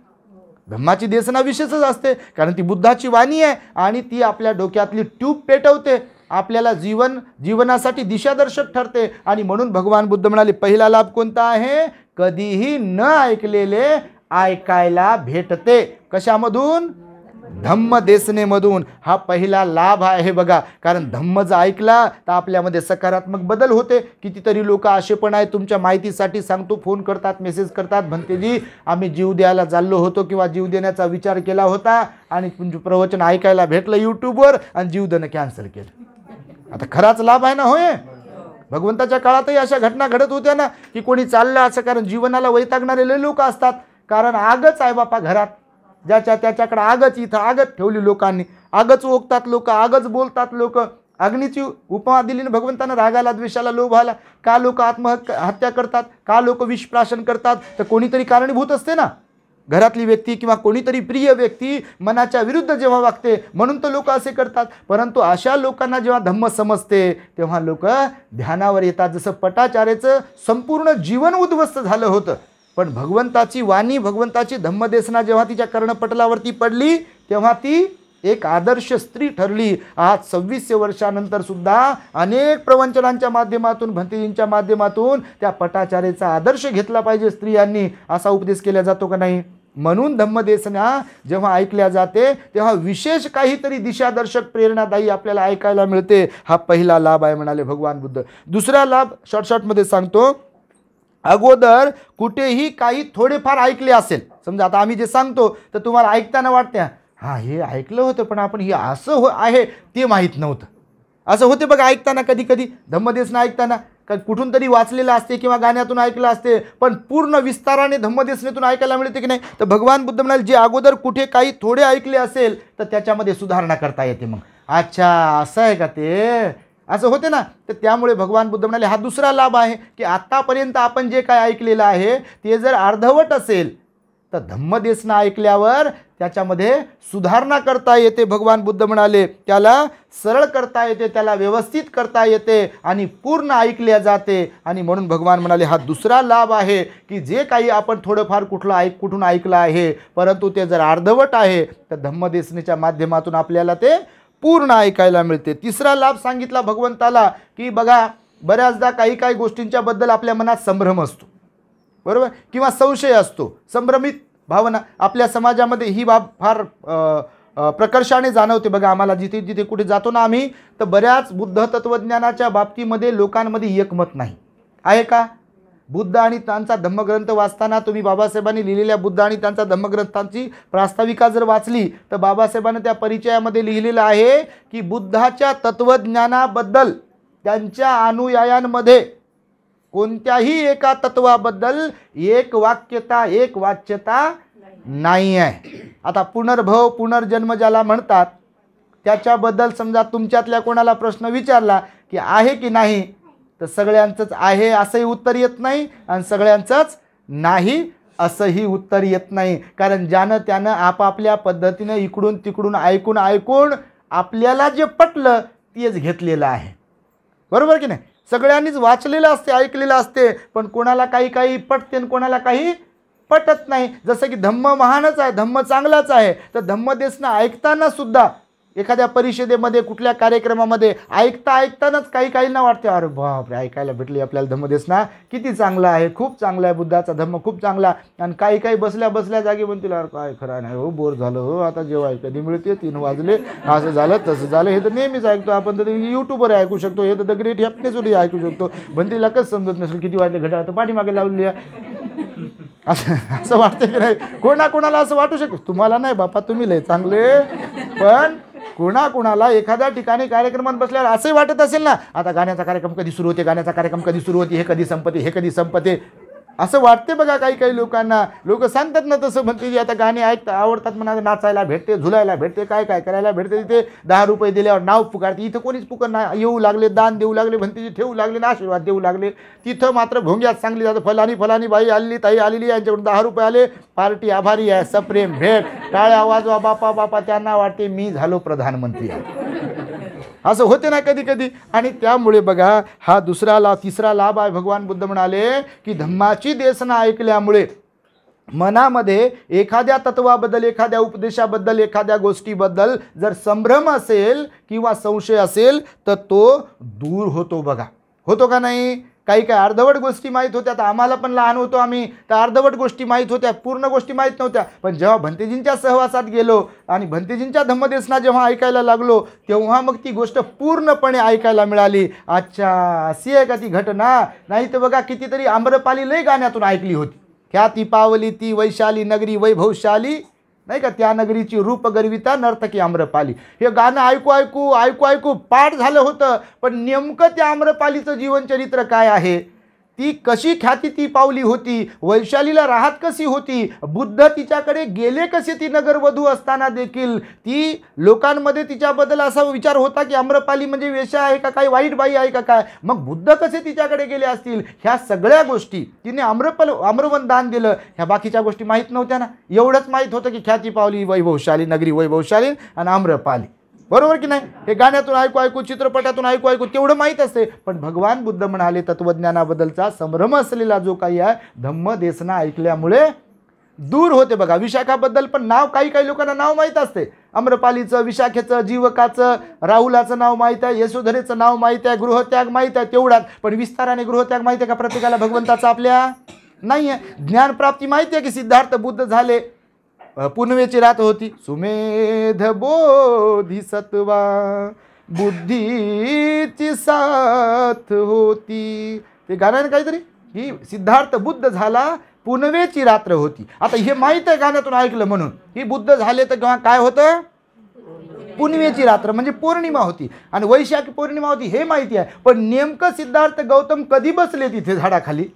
धम्माची देसना विशेषच असते, कारण ती बुद्धाची वाणी आहे आणि ती आपल्या डोक्यातली ट्यूब पेटवते, आपल्याला जीवनासाठी दिशादर्शक ठरते. आणि म्हणून भगवान बुद्ध म्हणाले पहिला लाभ कोणता आहे, कधीही न ऐकलेले ऐकायला भेटते. कशामधून, धम्मदेसनेमधून. हा पहिला लाभ आहे बघा. कारण धम्म जर ऐकला तर आपल्यामध्ये सकारात्मक बदल होते. कितीतरी लोक असे पण आहेत, तुमच्या माहितीसाठी सांगतो, फोन करतात, मेसेज करतात, भंतेजी आम्ही जीव द्यायला चाललो होतो किंवा जीव देण्याचा विचार केला होता आणि प्रवचन ऐकायला भेटलं यूट्यूबवर आणि जीव देणं कॅन्सल केलं. आता खराच लाभ आहे ना. होय, भगवंताच्या काळातही अशा घटना घडत होत्या ना की कोणी चाललं असं, कारण जीवनाला वैतागणारे लय लोक असतात. कारण आगच आहे बापा घरात, ज्याच्या त्याच्याकडे आगच, इथं आगच ठेवली लोकांनी, आगच ओकतात लोक, आगच बोलतात लोक. अग्नीची उपमा दिली ना भगवंतानं, रागाला, द्वेषाला, लोभाला. का लोक आत्महत्या करतात, का लोक विषप्राशन करतात, तर कोणीतरी कारणीभूत असते ना. घरातली व्यक्ती किंवा कोणीतरी प्रिय व्यक्ती मनाच्या विरुद्ध जेव्हा वागते म्हणून तर लोक असे करतात. परंतु अशा लोकांना जेव्हा धम्म समजते तेव्हा लोक ध्यानावर येतात. जसं पटाचार्याचं संपूर्ण जीवन उद्ध्वस्त झालं होतं, पण भगवंताची वाणी, भगवंताची धम्मदेसना जेव्हा तिच्या कर्णपटलावरती पडली तेव्हा ती एक आदर्श स्त्री ठरली. आज 2600 वर्षानंतर सुद्धा अनेक प्रवचनांच्या माध्यमातून, भंतेजींच्या माध्यमातून त्या पटाचार्याचा आदर्श घेतला पाहिजे स्त्रियांनी, असा उपदेश केला जातो का नाही. म्हणून धम्मदेसना जेव्हा ऐकल्या जाते तेव्हा विशेष काहीतरी दिशादर्शक, प्रेरणादायी आपल्याला ऐकायला मिळते. हा पहिला लाभ आहे म्हणाले भगवान बुद्ध. दुसरा लाभ शॉर्टमध्ये सांगतो. अगोदर कुठेही काही थोडेफार ऐकले असेल, समजा आता आम्ही जे सांगतो तर तुम्हाला ऐकताना वाटते हां हे ऐकलं होतं, पण आपण हे असं आहे ते माहीत नव्हतं. असं होते बघा ऐकताना, कधी कधी धम्मदेसना ऐकताना कुठून तरी वाचलेलं असते किंवा गाण्यातून ऐकलं असते, पण पूर्ण विस्ताराने धम्मदेसनेतून ऐकायला मिळते की नाही. तर भगवान बुद्ध म्हणाले जे अगोदर कुठे काही थोडे ऐकले असेल तर त्याच्यामध्ये सुधारणा करता येते. मग अच्छा असं आहे का ते, असं होते ना. तर त्यामुळे भगवान बुद्ध म्हणाले हा दुसरा लाभ आहे की आत्तापर्यंत आपण जे काय ऐकलेलं आहे ते जर अर्धवट असेल तर धम्मदेसना ऐकल्यावर त्याच्यामध्ये सुधारणा करता येते. भगवान बुद्ध म्हणाले त्याला सरळ करता येते, त्याला व्यवस्थित करता येते आणि पूर्ण ऐकल्या जाते. आणि म्हणून भगवान म्हणाले हा दुसरा लाभ आहे की जे काही आपण थोडंफार कुठून ऐकलं आहे परंतु ते जर अर्धवट आहे तर धम्मदेसनेच्या माध्यमातून आपल्याला ते पूर्ण ऐकायला मिळते. तिसरा लाभ सांगितला भगवंताला की बघा बऱ्याचदा काही गोष्टींच्या बद्दल आपल्या मनात संभ्रम असतो, बरोबर, किंवा संशय असतो, संभ्रमित भावना आपल्या समाजामध्ये ही बाब फार प्रकर्षाने जाणवते. बघा आम्हाला जिथे जिथे कुठे जातो ना आम्ही तर बऱ्याच बुद्ध तत्वज्ञानाच्या बाबतीमध्ये लोकांमध्ये एकमत नाही आहे का. बुद्ध आणि त्यांचा धम्मग्रंथ वाचताना तुम्ही बाबासाहेबांनी लिहिलेल्या बुद्ध आणि त्यांचा धम्मग्रंथांची प्रास्ताविका जर वाचली तर बाबासाहेबांनी त्या परिचयामध्ये लिहिलेलं आहे की बुद्धाच्या तत्वज्ञानाबद्दल त्यांच्या अनुयायांमध्ये कोणत्याही एका तत्वाबद्दल एक वाच्यता नाही आहे. आता पुनर्भव पुनर्जन्म ज्याला म्हणतात त्याच्याबद्दल समजा तुमच्यातल्या कोणाला प्रश्न विचारला की आहे की नाही तर सगळ्यांचंच आहे असंही उत्तर येत नाही आणि सगळ्यांचंच नाही असंही उत्तर येत नाही. कारण ज्यानं त्यानं आपापल्या पद्धतीने इकडून तिकडून ऐकून आपल्याला जे पटलं तेच घेतलेलं आहे, बरोबर की नाही. सगळ्यांनीच वाचलेलं असते, ऐकलेलं असते, पण कोणाला काही पटते आणि कोणाला काही पटत नाही. जसं की धम्म महानच आहे, धम्म चांगलाच आहे, तर धम्मदेसना ऐकताना सुद्धा एखाद्या परिषदेमध्ये कुठल्या कार्यक्रमामध्ये ऐकतानाच काहींना वाटते अरे बापरे ऐकायला भेटली आपल्याला धम्मदेसना किती चांगला आहे, खूप चांगला आहे, बुद्धाचा धम्म खूप चांगला. आणि काही बसल्या जागी म्हणतील अरे काय खरं नाही हो, बोर झालं हो, आता जेव्हा कधी मिळते 3 वाजले, असं झालं तसं झालं. हे तर नेहमीच ऐकतो आपण, तर यूट्यूबवर ऐकू शकतो, हे तर द ग्रेट हॅपनेसवर ऐकू शकतो. म्हणतील कसं समजत नसेल किती वाजले घड्याळ तर पाठीमागे लावली असं वाटतं की नाही. कोणाला असं वाटू शकतो, तुम्हाला नाही बापा तुम्ही लय चांगले, पण कोणाला एखाद्या ठिकाणी कार्यक्रमात बसल्यावर असंही वाटत असेल ना आता गाण्याचा कार्यक्रम कधी सुरू होते, हे कधी संपते असं वाटते. बघा काही लोकांना, लोक सांगतात ना तसं, म्हणते आता गाणे आवडतात म्हणा, नाचायला भेटते, झुलायला भेटते, काय करायला भेटते. तिथे 10 रुपये दिल्यावर नाव पुकारते, इथं कोणीच येऊ लागले, दान देऊ लागले, म्हणते ठेवू लागले ना, आशीर्वाद देऊ लागले. तिथं मात्र भोंग्यात सांगली जातं फलानी बाई आलेली, ताई आलेली, यांच्याकडून 10 रुपये आले, पार्टी आभारी आहे, सप्रेम भेट, टाळ्या वाजवा, बापा त्यांना वाटते मी झालो प्रधानमंत्री आहे. असं होते ना कधी. आणि त्यामुळे बघा हा तिसरा लाभ आहे. भगवान बुद्ध म्हणाले की धम्माची देसना ऐकल्यामुळे मनामध्ये एखाद्या तत्वाबद्दल, एखाद्या उपदेशाबद्दल, एखाद्या गोष्टीबद्दल जर संभ्रम असेल किंवा संशय असेल तर तो दूर होतो. बघा होतो का नाही. काही अर्धवट गोष्टी माहीत होत्या, तर आम्हाला पण लहान होतो आम्ही, तर अर्धवट गोष्टी माहीत होत्या, पूर्ण गोष्टी माहीत नव्हत्या. पण जेव्हा भंतेजींच्या सहवासात गेलो आणि भंतेजींच्या धम्मदेसना जेव्हा ऐकायला लागलो तेव्हा मग ती गोष्ट पूर्णपणे ऐकायला मिळाली. अच्छा अशी आहे का ती घटना. नाही तर बघा कितीतरी आम्रपाली लय गाण्यातून ऐकली होती. ख्याती पावली ती वैशाली नगरी वैभवशाली, नाही का, त्या नगरीची रूप गर्विता नर्तकी आम्रपाली. हे गाणं ऐकू पाठ झालं होतं, पण नेमकं त्या आम्रपालीचं जीवनचरित्र काय आहे, ती कशी ख्याती ती पावली होती, वैशालीला राहत कशी होती, बुद्ध तिच्याकडे गेले कसे, ती नगरवधू असताना देखील ती लोकांमध्ये तिच्याबद्दल असा विचार होता की आम्रपाली म्हणजे वेश्या आहे का, काही वाईट बाई आहे का काय, मग बुद्ध कसे तिच्याकडे गेले असतील. ह्या सगळ्या गोष्टी तिने आम्रवन दान दिलं, ह्या बाकीच्या गोष्टी माहीत नव्हत्या ना. एवढंच माहीत होतं की ख्याती पावली वैभवशाली नगरी वैभवशाली आणि आम्रपाली, बरोबर की नाही. हे गाण्यातून ऐकू, चित्रपटातून ऐकू तेवढं माहीत असते. पण भगवान बुद्ध म्हणाले तत्वज्ञानाबद्दलचा संभ्रम असलेला जो काही आहे धम्मदेसना ऐकल्यामुळे दूर होते. बघा विशाखाबद्दल पण नाव काही लोकांना नाव माहीत असते, आम्रपालीचं, विशाखेचं, जीवकाचं, राहुलाचं नाव माहीत आहे, यशोधरेचं नाव माहीत आहे, गृहत्याग माहीत आहे तेवढाच. पण विस्ताराने गृहत्याग माहीत आहे का प्रत्येकाला भगवंताचा आपल्या नाही आहे. ज्ञानप्राप्ती माहिती आहे की सिद्धार्थ बुद्ध झाले, पुनवेची रात होती, सुमेध बोधिसत्वा बुद्धीची साथ होती. ते गाणं काहीतरी ही सिद्धार्थ बुद्ध झाला, पुनवेची रात्र होती. आता हे माहीत आहे गाण्यातून ऐकलं म्हणून. ही बुद्ध झाले तर केव्हा काय होतं, पुनवेची रात्र म्हणजे पौर्णिमा होती आणि वैशाख पौर्णिमा होती हे माहिती आहे. पण नेमकं सिद्धार्थ गौतम कधी बसले तिथे झाडाखाली,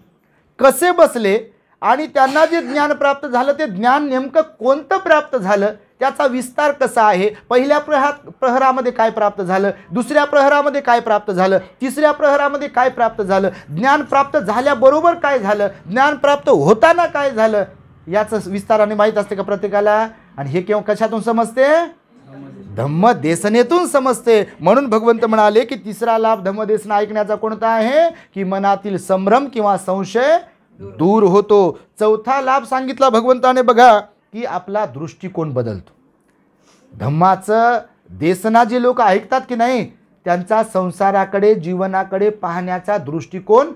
कसे बसले आणि त्यांना जे ज्ञान प्राप्त झालं ते ज्ञान नेमकं कोणतं प्राप्त झालं, त्याचा विस्तार कसा आहे, पहिल्या प्रहरामध्ये काय प्राप्त झालं, दुसऱ्या प्रहरामध्ये काय प्राप्त झालं, तिसऱ्या प्रहरामध्ये काय प्राप्त झालं, ज्ञान प्राप्त झाल्याबरोबर काय झालं, ज्ञान प्राप्त होताना काय झालं, याचं विस्ताराने माहीत असते का प्रत्येकाला? आणि हे केव्हा कशातून समजते? धम्मदेसनेतून समजते. म्हणून भगवंत म्हणाले की तिसरा लाभ धम्मदेसना ऐकण्याचा कोणता आहे? की मनातील संभ्रम किंवा संशय दूर होतो. चौथा लाभ सांगितला भगवंताने बघा की आपला दृष्टिकोन बदलतो. धम्माचं देसना जे लोक ऐकतात की नाही त्यांचा संसाराकडे जीवनाकडे पाहण्याचा दृष्टिकोन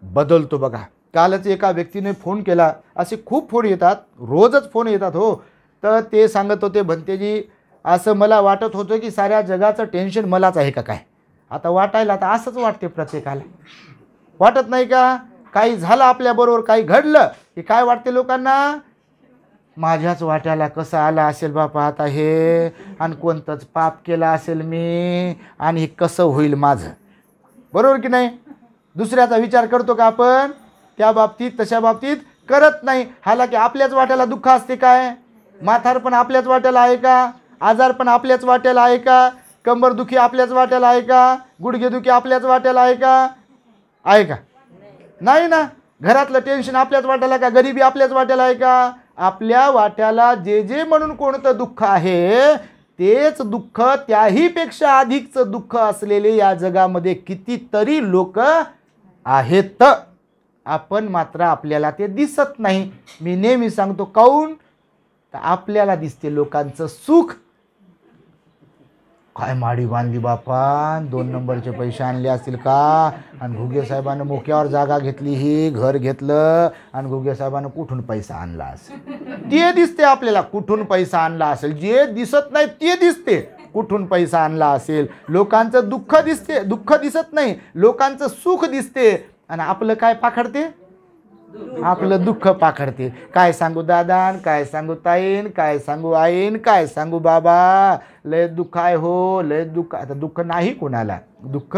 बदलतो. बघा कालच एका व्यक्तीने फोन केला, असे खूप फोन येतात, रोजच फोन येतात हो. तर ते सांगत होते, भंतेजी असं मला वाटत होतं की साऱ्या जगाचं टेन्शन मलाच आहे का काय. आता वाटायला आता असंच वाटते प्रत्येकाला, वाटत नाही का? काही झालं आपल्याबरोबर, काही घडलं की काय वाटते लोकांना? माझ्याच वाट्याला कसं आलं असेल बापा आता हे, आणि कोणतंच पाप केलं असेल मी, आणि हे कसं होईल माझं. बरोबर की नाही? दुसऱ्याचा विचार करतो का आपण? त्या बाबतीत तशा बाबतीत करत नाही. हालाकी आपल्याच वाट्याला दुःख असते काय? म्हातारपण आपल्याच वाट्याला आहे का? आजारपण आपल्याच वाट्याला आहे का? कंबरदुखी आपल्याच वाट्याला आहे का? गुडघेदुखी आपल्याच वाट्याला आहे का? आहे का? नाही ना. घरातलं टेन्शन आपल्याच वाट्याला का? गरिबी आपल्याच वाट्याला आहे का? आपल्या वाट्याला जे जे म्हणून कोणतं दुःख आहे तेच दुःख, त्याहीपेक्षा अधिकचं दुःख असलेले या जगामध्ये कितीतरी लोक आहेत. आपण मात्र आपल्याला ते दिसत नाही. मी नेहमी सांगतो काऊन? तर आपल्याला दिसते लोकांचं सुख. काय माडी बांधली बापा, 2 नंबरचे पैसे आणले असतील का, आणि घुगे साहेबांना मोक्यावर जागा घेतली, ही घर घेतलं, आणि घुगे साहेबांना कुठून पैसा आणला असेल ते दिसते आपल्याला. कुठून पैसा आणला असेल जे दिसत नाही ते दिसते. कुठून पैसा आणला असेल, लोकांचं दुःख दिसते, दुःख दिसत नाही, लोकांचं सुख दिसते. आणि आपलं काय पाखडते? आपलं दुःख पाखडते. काय सांगू दादान, काय सांगू ताईन, काय सांगू आईन, काय सांगू बाबा, लय दुःख आहे हो, लय दुःख. आता दुःख नाही कोणाला, दुःख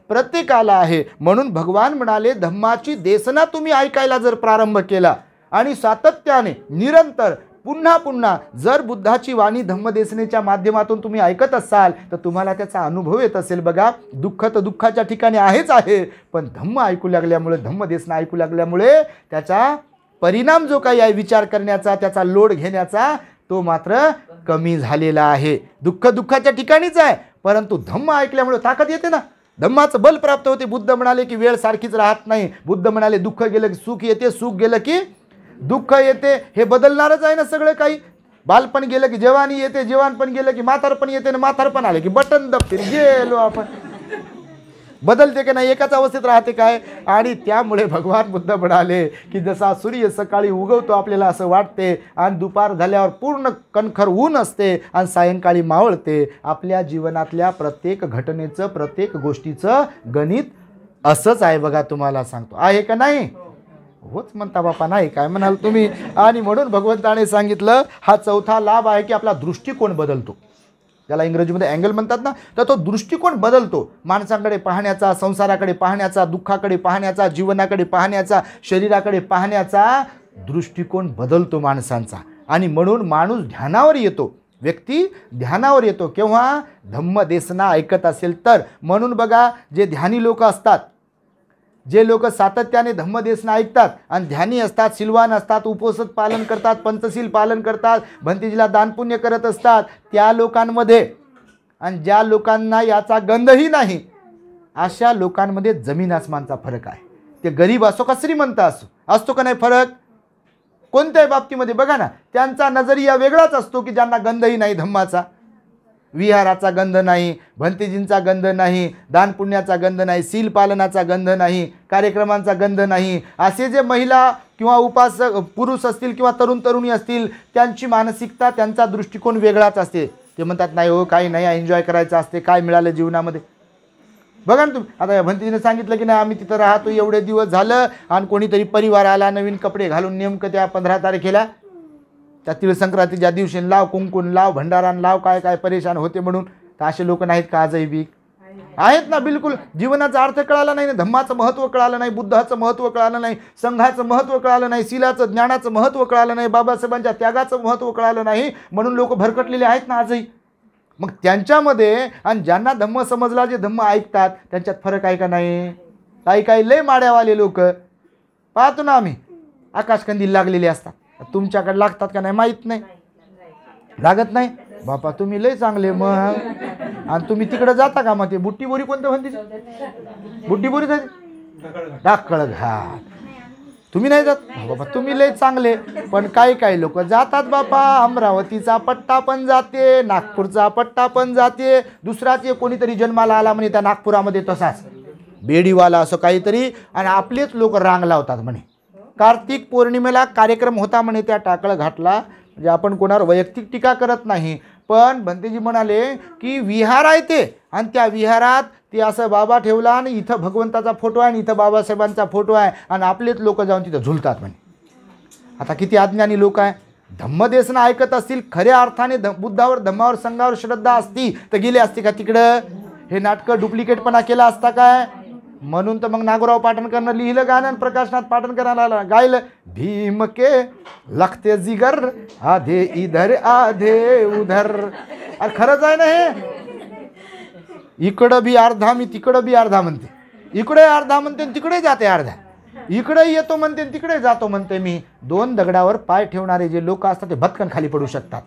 प्रत्येकाला आहे. म्हणून भगवान म्हणाले धम्माची देसना तुम्ही ऐकायला जर प्रारंभ केला आणि सातत्याने निरंतर पुन्हा पुन्हा जर बुद्धाची वाणी धम्मदेसनेच्या माध्यमातून तुम्ही ऐकत असाल तर तुम्हाला त्याचा अनुभव येत असेल. बघा दुःख तर दुःखाच्या ठिकाणी आहेच आहे, पण धम्म ऐकू लागल्यामुळे, धम्मदेसना ऐकू लागल्यामुळे त्याचा परिणाम जो काही आहे विचार करण्याचा, त्याचा लोड घेण्याचा, तो मात्र कमी झालेला आहे. दुःख दुःखाच्या ठिकाणीच आहे, परंतु धम्म ऐकल्यामुळे ताकद येते ना, धम्माचं बल प्राप्त होते. बुद्ध म्हणाले की वेळ सारखीच राहत नाही. बुद्ध म्हणाले दुःख गेलं की सुख येते, सुख गेलं की दुःख येते. हे बदलणारच आहे ना सगळं काही. बालपण गेलं की जवानी येते, जवानपण गेलं की म्हातारपण येते, ना म्हातारपण आले की बटन दबते, गेलो आपण. बदलते की नाही, एकाच अवस्थेत राहते काय? आणि त्यामुळे भगवान बुद्ध म्हणाले की जसा सूर्य सकाळी उगवतो आपल्याला असं वाटते, आणि दुपार झाल्यावर पूर्ण कणखर ऊन असते, आणि सायंकाळी मावळते. आपल्या जीवनातल्या प्रत्येक घटनेचं, प्रत्येक गोष्टीचं गणित असंच आहे. बघा तुम्हाला सांगतो, आहे का नाही? होच म्हणता बापा, नाही काय म्हणाल तुम्ही? आणि म्हणून भगवंताने सांगितलं हा चौथा लाभ आहे की आपला दृष्टिकोन बदलतो. त्याला इंग्रजीमध्ये अँगल म्हणतात ना, तर तो दृष्टिकोन बदलतो. माणसाकडे पाहण्याचा, संसाराकडे पाहण्याचा, दुःखाकडे पाहण्याचा, जीवनाकडे पाहण्याचा, शरीराकडे पाहण्याचा दृष्टिकोन बदलतो माणसांचा. आणि म्हणून माणूस ध्यानावर येतो, व्यक्ती ध्यानावर येतो. केव्हा? धम्मदेसना ऐकत असेल तर. म्हणून बघा जे ध्यानी लोक असतात, जे लोक सातत्याने धम्मदेसना ऐकतात आणि ध्यानी असतात, सिलवान असतात, उपवास पालन करतात, पंचशील पालन करतात, भंतेजीला दानपुण्य करत असतात, त्या लोकांमध्ये आणि ज्या लोकांना याचा गंधही नाही, अशा लोकांमध्ये जमीन आसमानचा फरक आहे. ते गरीब असो का श्रीमंत असो, असतो का नाही फरक? कोणत्याही बाबतीमध्ये बघा ना, त्यांचा नजरिया वेगळाच असतो की ज्यांना गंधही नाही धम्माचा, विहाराचा गंध नाही, भंतेजींचा गंध नाही, दानपुण्याचा गंध नाही, सील पालनाचा गंध नाही, कार्यक्रमांचा गंध नाही. असे जे महिला किंवा उपासक पुरुष असतील किंवा तरुण तरुणी असतील, त्यांची मानसिकता, त्यांचा दृष्टिकोन वेगळाच असते. ते म्हणतात नाही हो काही नाही, एन्जॉय करायचं असते, काय मिळालं जीवनामध्ये. बघा ना तुम्ही, आता भंतेजीने सांगितलं की नाही आम्ही तिथं राहतो एवढे दिवस झालं, आणि कोणीतरी परिवार आला नवीन कपडे घालून, नेमकं त्या 15 तारखेला त्या तिळ संक्रांतीच्या दिवशी लाव, कुंकुन लाव, भंडारान लाव, काय काय परेशान होते म्हणून. तर असे लोक नाहीत का आजही बी? आहेत ना. बिलकुल जीवनाचा अर्थ कळाला नाही ना, धम्माचं महत्त्व कळालं नाही, बुद्धाचं महत्त्व कळालं नाही, संघाचं महत्त्व कळालं नाही, शीलाचं ज्ञानाचं महत्त्व कळालं नाही, बाबासाहेबांच्या त्यागाचं महत्त्व कळालं नाही, म्हणून लोक भरकटलेले आहेत ना आजही. मग त्यांच्यामध्ये आणि ज्यांना धम्म समजला, जे धम्म ऐकतात, त्यांच्यात फरक आहे का नाही? काही काही लय माड्यावाले लोक पाहतो ना आम्ही, आकाशकंदील लागलेले असतात, तुमच्याकडे लागतात का नाही माहीत नाही, लागत नाही बापा तुम्ही लय चांगले मग. आणि तुम्ही तिकडे जाता का मग ते बुट्टीबोरी कोणतं म्हणते, बुट्टीबोरी डाकळ घाट, तुम्ही नाही जात बाबा तुम्ही लय चांगले. पण काही लोक जातात बापा, अमरावतीचा पट्टा पण जाते, नागपूरचा पट्टा पण जाते, दुसराचे कोणीतरी जन्माला आला म्हणे त्या नागपुरामध्ये तसाच बेडीवाला असं काहीतरी, आणि आपलेच लोक रांग लावतात म्हणे. कार्तिक पौर्णिमेला कार्यक्रम होता म्हणे त्या टाकळ घाटला, म्हणजे आपण कोणावर वैयक्तिक टीका करत नाही, पण भंतेजी म्हणाले की विहार आहे ते, आणि त्या विहारात ते असं बाबा ठेवला आणि इथं भगवंताचा फोटो आहे आणि इथं बाबासाहेबांचा फोटो आहे, आणि आपलेच लोक जाऊन तिथं झुलतात म्हणे. आता किती अज्ञानी लोक आहे. धम्मदेशन ऐकत असतील, खऱ्या अर्थाने बुद्धावर धम्मावर संघावर श्रद्धा असती तर गेले असते का तिकडं, हे नाटकं डुप्लिकेटपणा केला असता काय. म्हणून तर मग नागोराव पाटणकरनं लिहिलं गाणं आणि प्रकाशनाथ पाटणकरांना गायलं, भीम के लखते जिगर आधे इधर आधे उधर. अरे खरंच आहे ना हे, इकडं बी अर्धा मी तिकडं बी अर्धा म्हणते, इकडे अर्धा म्हणते तिकडे जाते अर्धा, इकडे येतो म्हणते तिकडे जातो म्हणते मी. दोन दगडावर पाय ठेवणारे जे लोक असतात ते भटकन खाली पडू शकतात.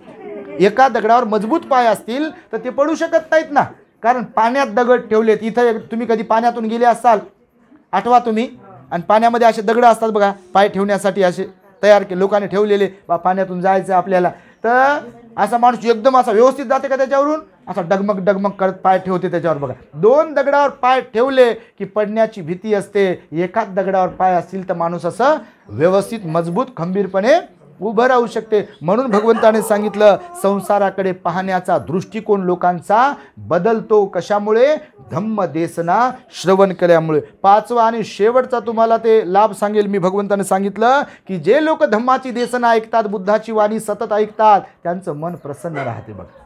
एका दगडावर मजबूत पाय असतील तर ते पडू शकत नाहीत ना, कारण पाण्यात दगड ठेवलेत. इथं तुम्ही कधी पाण्यातून गेले असाल, आठवा तुम्ही, आणि पाण्यामध्ये असे दगड असतात बघा पाय ठेवण्यासाठी, असे तयार के लोकांनी ठेवलेले, पाण्यातून जायचं आपल्याला, तर असा माणूस एकदम असा व्यवस्थित जाते का त्याच्यावरून, असा डगमग डगमग करत पाय ठेवते त्याच्यावर बघा. दोन दगडावर पाय ठेवले की पडण्याची भीती असते, एकाच दगडावर पाय असतील तर माणूस असं व्यवस्थित मजबूत खंबीरपणे उभं राहू शकते. म्हणून भगवंताने सांगितलं संसाराकडे पाहण्याचा दृष्टिकोन लोकांचा बदलतो. कशामुळे? धम्मदेशना श्रवण केल्यामुळे. पाचवा आणि शेवटचा तुम्हाला ते लाभ सांगेल मी. भगवंताने सांगितलं की जे लोक धम्माची देशना ऐकतात, बुद्धाची वाणी सतत ऐकतात, त्यांचं मन प्रसन्न राहते बघा.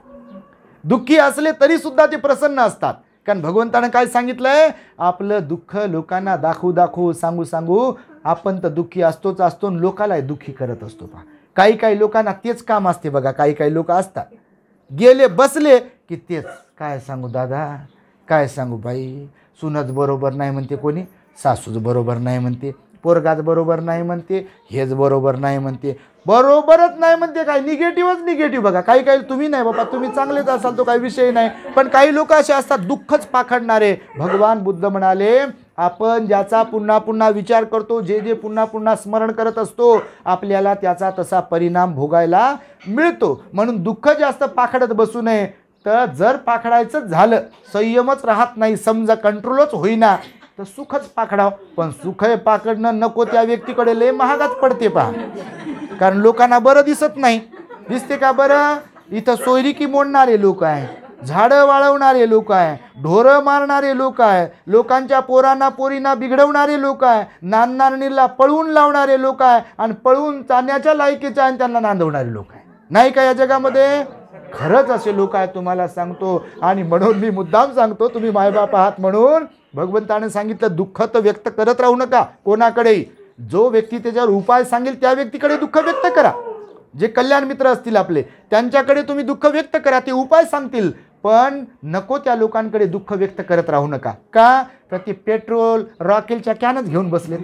दुःखी असले तरी सुद्धा ते प्रसन्न असतात. कारण भगवंताने काय सांगितलंय, आपलं दुःख लोकांना दाखवू सांगू आपण तर दुःखी असतोच असतो, लोकाला दुःखी करत असतो. पहा काही लोकांना तेच काम असते बघा. काही लोक असतात गेले बसले की तेच, काय सांगू दादा, काय सांगू बाई, सुनच बरोबर नाही म्हणते, कोणी सासूच बरोबर नाही म्हणते, पोरगाच बरोबर नाही म्हणते, हेच बरोबर नाही म्हणते, बरोबरच नाही म्हणते, काय निगेटिव्हच निगेटिव्ह बघा. काही तुम्ही नाही बाबा, तुम्ही चांगलेच असाल तो काही विषय नाही, पण काही लोक असे असतात दुःखच पाखडणारे. भगवान बुद्ध म्हणाले, आपण ज्याचा पुन्हा विचार करतो, जे पुन्हा स्मरण करत असतो, आपल्याला त्याचा तसा परिणाम भोगायला मिळतो. म्हणून दुःख जास्त पाखडत बसू नये. तर जर पाखडायचं झालं, संयमच राहत नाही, समजा कंट्रोलच होईना, तर सुखच पाखडाव. पण सुख हे पाकडणं नको त्या व्यक्तीकडे लय महागात पडते पहा. कारण लोकांना बरं दिसत नाही. दिसते का बरं? इथं सोयरिकी मोडणारे लोक आहे, झाडं वाळवणारे लोक आहे, ढोरं मारणारे लोक आहे, लोकांच्या पोरींना बिघडवणारे लोक आहे, नांदणीला पळवून लावणारे लोक आहे, आणि पळवून चालण्याच्या लायकीचे आहे त्यांना नांदवणारे लोक आहे. नाही का या जगामध्ये? खरंच असे लोक आहेत तुम्हाला सांगतो. आणि म्हणून मी मुद्दाम सांगतो, तुम्ही मायबाप आहात म्हणून भगवंताने सांगितलं दुःख तर व्यक्त करत राहू नका कोणाकडेही. जो व्यक्ती त्याच्यावर उपाय सांगेल त्या व्यक्तीकडे दुःख व्यक्त करा. जे कल्याण मित्र असतील आपले, त्यांच्याकडे तुम्ही दुःख व्यक्त करा, ते उपाय सांगतील. पण नको त्या लोकांकडे दुःख व्यक्त करत राहू नका. का? तर ते पेट्रोल रॉकेलच्या कॅनच घेऊन बसले.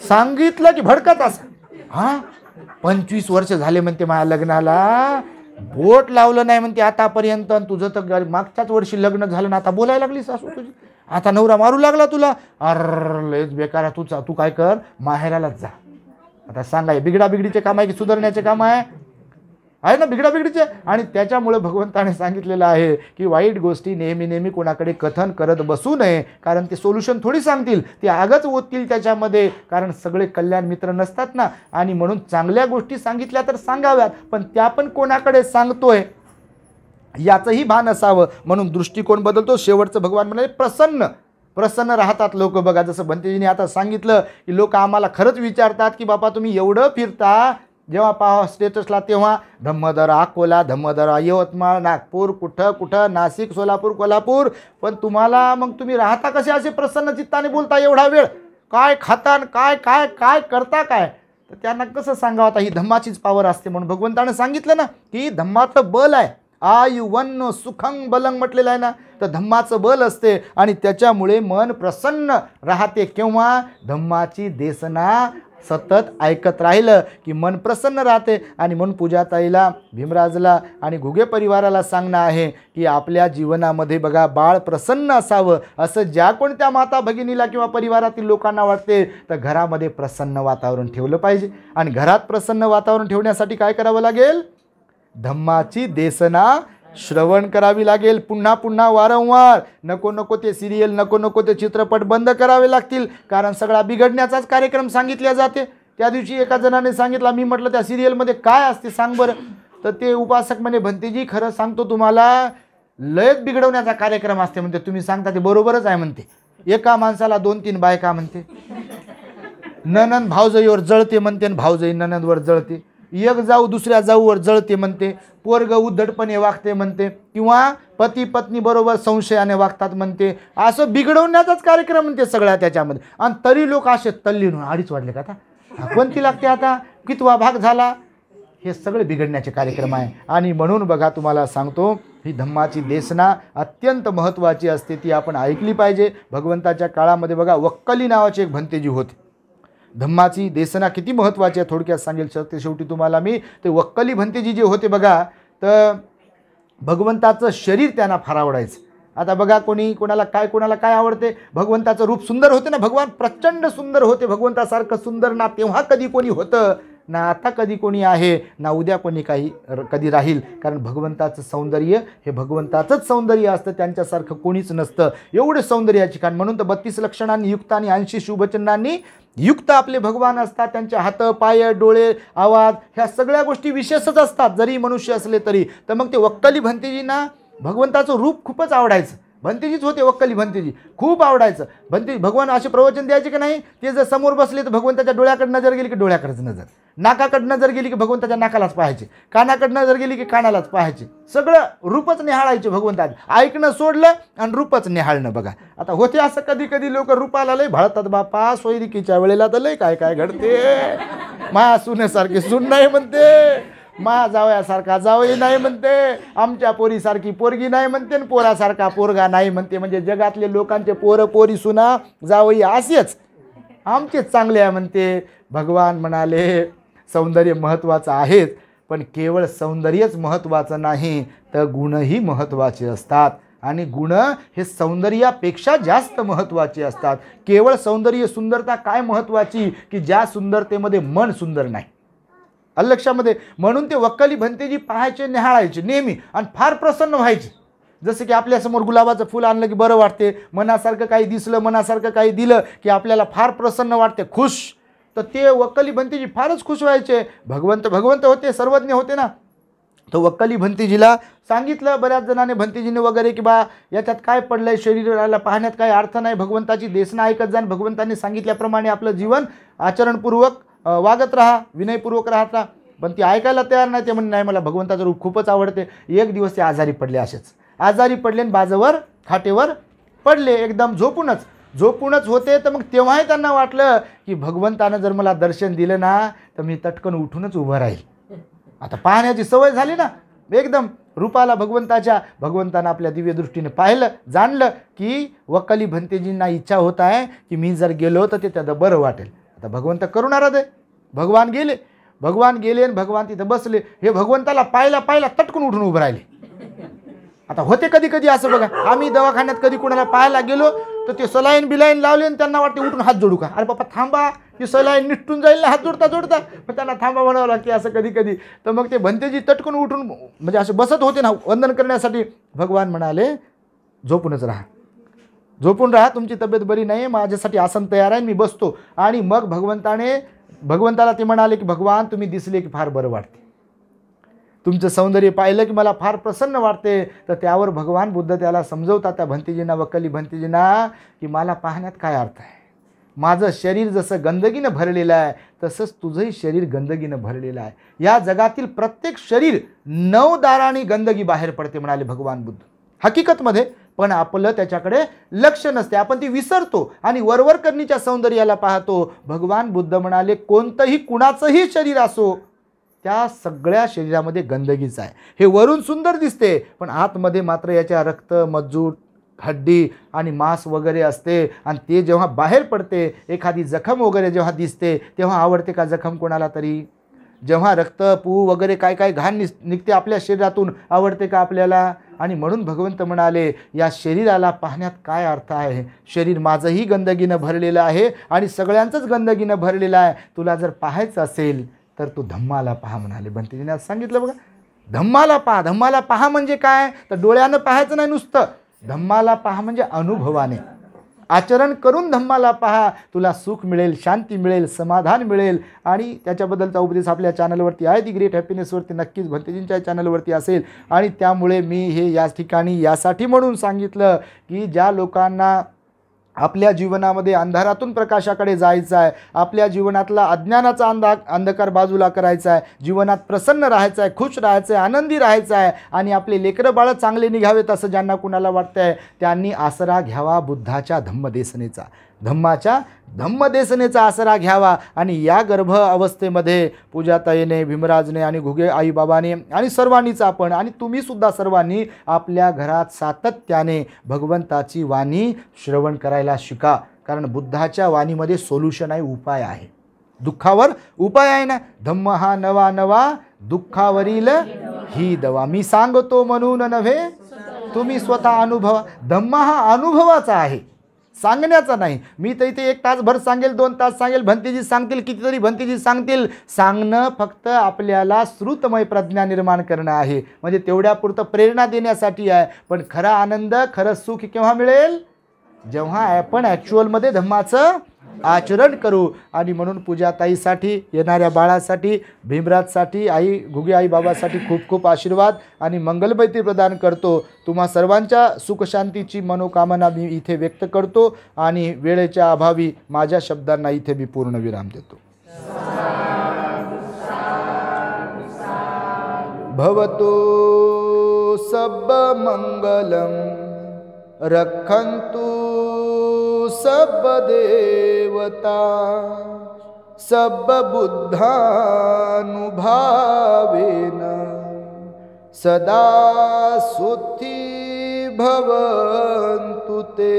सांगितलं की भडकत असं. 25 वर्ष झाले म्हणते माझ्या लग्नाला, बोट लावलं नाही म्हणते आतापर्यंत, तुझं तर मागच्याच वर्षी लग्न झालं ना, आता बोलायला लागली सासू तुझी, आता नवरा मारू लागला तुला. लयच बेकार आहे तुझा, तू काय कर माहेरालाच जा. आता सांगाय बिघडाबिघडीचे काम आहे की सुधारण्याचे काम आहे ना, बिघडाबिघडीचे. आणि त्याच्यामुळे भगवंताने सांगितलेलं आहे की वाईट गोष्टी नेहमी कोणाकडे कथन करत बसू नये. कारण ते सोल्युशन थोडी सांगतील, ते आगच ओततील त्याच्यामध्ये. कारण सगळे कल्याण मित्र नसतात ना. आणि म्हणून चांगल्या गोष्टी सांगितल्या तर सांगाव्यात, पण त्या पण कोणाकडे सांगतोय याचंही भान असावं. म्हणून दृष्टिकोन बदलतो. शेवटचं भगवान म्हणाले प्रसन्न राहतात लोक बघा. जसं भंतेजीने आता सांगितलं की लोक आम्हाला खरंच विचारतात की बाबा तुम्ही एवढं फिरता, जेव्हा पाहा स्टेटसला तेव्हा धम्मदरा अकोला, धम्मदरा यवतमाळ, नागपूर, कुठं नाशिक, सोलापूर, कोल्हापूर, पण तुम्हाला मग तुम्ही राहता कसे असे प्रसन्न चित्ताने बोलता एवढा वेळ? काय खाता, काय करता काय? तर त्यांना कसं सांगावं? आता ही धम्माचीच पावर असते. म्हणून भगवंताने सांगितलं ना की धम्माचं बल आहे. आयुवन्न सुखं बलं म्हटलेलं आहे ना, तर धम्माचं बल असते. आणि त्याच्यामुळे मन प्रसन्न राहते. केव्हा? धम्माची देशना सतत ऐकत राहिलं की मन प्रसन्न राहते. आणि म्हणून पूजाताईला, भीमराजला आणि घुगे परिवाराला सांगणं आहे की आपल्या जीवनामध्ये बघा बाळ प्रसन्न असावं असं ज्या कोणत्या माता भगिनीला किंवा परिवारातील लोकांना वाटते, तर घरामध्ये प्रसन्न वातावरण ठेवलं पाहिजे. आणि घरात प्रसन्न वातावरण ठेवण्यासाठी काय करावं लागेल? धम्माची देसना श्रवण करावी लागेल. पुन्हा पुन्हा वारंवार नको नको ते सिरियल, नको नको ते चित्रपट बंद करावे लागतील. कारण सगळा बिघडण्याचाच कार्यक्रम सांगितला जाते. त्या दिवशी एका जणाने सांगितलं, मी म्हटलं त्या सिरियलमध्ये काय असते सांग बरं. तर ते उपासक म्हणे, भंतेजी खरं सांगतो तुम्हाला, लयच बिघडवण्याचा कार्यक्रम असते म्हणते. तुम्ही सांगता ते बरोबरच आहे म्हणते. एका माणसाला 2-3 बायका म्हणते. ननंद भावजईवर जळते म्हणते आणि भावजई ननंदवर जळते. एक जाऊ दुसऱ्या जाऊवर जळते म्हणते. पोरग उद्धटपणे वागते म्हणते, किंवा पती पत्नी बरोबर संशयाने वागतात म्हणते. असं बिघडवण्याचाच कार्यक्रम म्हणते सगळ्या त्याच्यामध्ये. आणि तरी लोक असे तल्लीन, 2:30 वाजले का आता, कोणती लागते आता, कितवा भाग झाला, हे सगळे बिघडण्याचे कार्यक्रम आहे. आणि म्हणून बघा तुम्हाला सांगतो, ही धम्माची देसना अत्यंत महत्त्वाची असते. ती आपण ऐकली पाहिजे. भगवंताच्या काळामध्ये बघा वक्कली नावाचे एक भंतेजी होते. धम्माची देसना किती महत्त्वाची आहे थोडक्यात सांगेल शेवटी तुम्हाला मी. ते वक्कली भंतेजी जे होते बघा, तर भगवंताचं शरीर त्यांना फार आवडायचं. आता बघा कोणाला काय आवडते. भगवंताचं रूप सुंदर होते ना, भगवान प्रचंड सुंदर होते. भगवंतासारखं सुंदर ना तेव्हा कधी कोणी होतं, ना आता कधी कोणी आहे, ना उद्या कोणी कधी राहील. कारण भगवंताचं सौंदर्य हे भगवंताचंच सौंदर्य असतं, त्यांच्यासारखं कोणीच नसतं. एवढं सौंदर्याची कारण. म्हणून तर 32 लक्षणांनी युक्त आणि 80 शुभचिन्हांनी युक्त आपले भगवान असतात. त्यांचे हात, पाय, डोळे, आवाज ह्या सगळ्या गोष्टी विशेषच असतात, जरी मनुष्य असले तरी. तर मग ते वक्कली भंतेजींना भगवंताचं रूप खूपच आवडायचं. भंतेजीच होते वक्कली भंतेजी, खूप आवडायचं. भगवान असे प्रवचन द्यायचे की नाही, ते जर समोर बसले तर भगवंताच्या डोळ्याकडे नजर गेली की डोळ्याकडेच नजर, नाकाकडे नजर गेली की भगवंताच्या नाकालाच पाहायचे, कानाकडे नजर गेली की कानालाच पाहायचे. सगळं रूपच निहाळायचे भगवंताचे. ऐकणं सोडलं आणि रूपच निहाळणं. बघा आता होते असं कधी कधी लोक रूपाला लय भाळतात बापा. सोयरिकीच्या वेळेला तर लय काय काय घडते. मा सुनेसारखी सून नाही म्हणते, मा जावयासारखा जावई नाही म्हणते, आमच्या पोरीसारखी पोरगी नाही म्हणते, आणि पोरासारखा पोरगा नाही म्हणते. म्हणजे जगातले लोकांचे पोरं पोरी सुना जावई असेच, आमचेच चांगले आहे म्हणते. भगवान म्हणाले सौंदर्य महत्त्वाचं आहेच, पण केवळ सौंदर्यच महत्त्वाचं नाही, तर गुणही महत्त्वाचे असतात. आणि गुण हे सौंदर्यापेक्षा जास्त महत्त्वाचे असतात. केवळ सौंदर्य, सुंदरता काय महत्त्वाची, की ज्या सुंदरतेमध्ये मन सुंदर नाही. लक्षामध्ये. म्हणून ते वक्कली भंतेजी पाहायचे, निहाळायचे नेहमी आणि फार प्रसन्न व्हायचे. जसं की आपल्यासमोर गुलाबाचं फुल आणलं की बरं वाटते, मनासारखं काही दिसलं, मनासारखं काही दिलं की आपल्याला फार प्रसन्न वाटते, खुश. तर ते वक्कली भंतेजी फारच खुश व्हायचे. भगवंत होते, सर्वज्ञ होते ना. तर वक्कली भंतेजीला सांगितलं बऱ्याच जणांनी, भंतेजीने वगैरे, की बा याच्यात काय पडलंय, शरीराला पाहण्यात काही अर्थ नाही, भगवंताची देसना ऐकत जा, भगवंतांनी सांगितल्याप्रमाणे आपलं जीवन आचरणपूर्वक वागत राहा, विनयपूर्वक राहत राहा. पण ती ऐकायला तयार नाही. ते म्हणे नाही, मला भगवंताचं रूप खूपच आवडते. एक दिवस ते आजारी पडले. असेच आजारी पडले आणि बाजूवर खाटेवर पडले, एकदम झोपूनच होते. तर मग तेव्हाही त्यांना वाटलं की भगवंतानं जर मला दर्शन दिलं ना, तर मी तटकन उठूनच उभं राहील. आता पाहण्याची सवय झाली ना एकदम रूपाला भगवंतानं आपल्या दिव्य दृष्टीने पाहिलं, जाणलं की वक्कली भंतेजींना इच्छा होत आहे की मी जर गेलो तर ते त्याचं बरं वाटेल. आता भगवंत करुणाराध आहे. भगवान गेले आणि भगवान तिथं बसले. हे भगवंताला पाहिला तटकून उठून उभं राहिले. आता होते कधी कधी असं बघा, आम्ही दवाखान्यात कधी कोणाला पाहायला गेलो तर ते सलाईन बिलाईन लावले आणि त्यांना वाटते उठून हात जोडू का. अरे बाबा थांबा, ती सलाईन निष्ठून जाईल ना हात जोडता, मग त्यांना थांबा म्हणावं लागते असं कधी कधी. तर मग ते भंतेजी तटकून उठून म्हणजे असं बसत होते ना वंदन करण्यासाठी. भगवान म्हणाले झोपूनच राहा, झोपून राहा, तुमची तब्येत बरी नाही, माझ्यासाठी आसन तयार आहे, मी बसतो. आणि मग भगवंताला ते म्हणाले की भगवान तुम्ही दिसले की फार बरं वाटते, तुमचं सौंदर्य पाहिलं की मला फार प्रसन्न वाटते. तर त्यावर भगवान बुद्ध त्याला समजवतात, त्या भंतेजींना, वक्कली भंतेजींना, की मला पाहण्यात काय अर्थ आहे. माझं शरीर जसं गंदगीनं भरलेलं आहे तसंच तुझंही शरीर गंदगीनं भरलेलं आहे. या जगातील प्रत्येक शरीर 9 दारांनी गंदगी बाहेर पडते म्हणाले भगवान बुद्ध हकीकतमध्ये. पण आपलं त्याच्याकडे लक्ष नसते, आपण ती विसरतो आणि वरवरकरणीच्या सौंदर्याला पाहतो. भगवान बुद्ध म्हणाले कोणतंही कुणाचंही शरीर असो, त्या सगळ्या शरीरामध्ये गंदगीच आहे. हे वरून सुंदर दिसते पण आतमध्ये मात्र याच्या रक्त, मज्जूट हड्डी आणि मांस वगैरे असते आणि ते जेव्हा बाहेर पडते, एखादी जखम वगैरे जेव्हा दिसते, तेव्हा आवडते का जखम कोणाला तरी? जेव्हा रक्त पू वगैरे काय काय घाण निघते आपल्या शरीरातून, आवडते का आपल्याला? आणि म्हणून भगवंत म्हणाले, या शरीराला पाहण्यात काय अर्थ आहे? शरीर माझंही गंदगीनं भरलेलं आहे आणि सगळ्यांचंच गंदगीनं भरलेलं आहे. तुला जर पाहायचं असेल तर तू धम्माला पहा म्हणाले. भंतेजीने आज सांगितलं बघा, धम्माला पहा. धम्माला पहा म्हणजे काय? तर डोळ्यानं पाहायचं नाही नुसतं. धम्माला पहा म्हणजे अनुभवाने, आचरण करून धम्माला पहा. तुला सुख मिळेल, शांती मिळेल, समाधान मिळेल. आणि त्याच्याबद्दलचा उपदेश आपल्या चॅनलवरती आहे, दी ग्रेट हॅपीनेसवरती, नक्कीच भंतेजींच्या चॅनलवरती असेल. आणि त्यामुळे मी हे या ठिकाणी यासाठी म्हणून सांगितलं की ज्या लोकांना आपल्या जीवनामध्ये अंधारातून प्रकाशाकडे जायचं आहे, आपल्या जीवनातला अज्ञानाचा अंधकार बाजूला करायचा आहे, जीवनात प्रसन्न राहायचं आहे, खुश राहायचं आहे, आनंदी राहायचं आहे आणि आपले लेकरं बाळं चांगले निघावेत असं ज्यांना कुणाला वाटतं आहे, त्यांनी आसरा घ्यावा बुद्धाच्या धम्मदेशनेचा, धम्माच्या धम्मदेशनेचा आसरा घ्यावा. आणि या गर्भ अवस्थेमध्ये पूजाताईने, भीमराजने आणि घुगे आईबाबाने आणि सर्वांनीच आपण आणि तुम्हीसुद्धा सर्वांनी आपल्या घरात सातत्याने भगवंताची वाणी श्रवण करायला शिका. कारण बुद्धाच्या वाणीमध्ये सोल्युशन आहे, उपाय आहे, दुःखावर उपाय आहे ना. धम्म हा नवा नवा दुःखावरील ही दवा, मी सांगतो म्हणून नव्हे तुम्ही स्वतः अनुभवा. धम्म हा अनुभवाचा आहे, सांगण्याचा नाही. मी तर इथे 1 तासभर सांगेल, 2 तास सांगेल, भंतेजी सांगतील, कितीतरी भंतेजी सांगतील. सांगणं फक्त आपल्याला श्रुतमय प्रज्ञा निर्माण करणं आहे, म्हणजे तेवढ्यापुरतं प्रेरणा देण्यासाठी आहे. पण खरा आनंद, खरं सुख केव्हा मिळेल? जेव्हा आपण ॲक्च्युअलमध्ये धम्माचं आचरण करू. आणि म्हणून पूजाताईसाठी, येणाऱ्या बाळासाठी, भीमराजसाठी, आई घुगे आई बाबासाठी खूप खूप आशीर्वाद आणि मंगलमैत्री प्रदान करतो. तुम्हा सर्वांच्या सुखशांतीची मनोकामना मी इथे व्यक्त करतो आणि वेळेच्या अभावी माझ्या शब्दांना इथे मी पूर्ण विराम देतो. भवतो सब मंगलम रक्षन्तु सब देवता सब बुद्धानुभावेन सदा सुखी भवन्तु ते.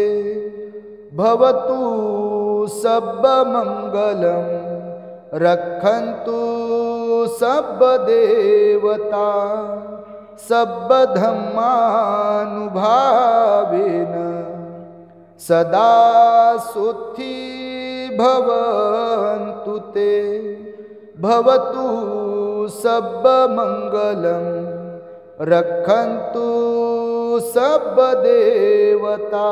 भवतु सब मंगलम रक्षन्तु सब देवता सब धम्मानुभावेन सदा सुखी भवन्तु ते. भवतु सब मंगलम रक्षन्तु सब देवता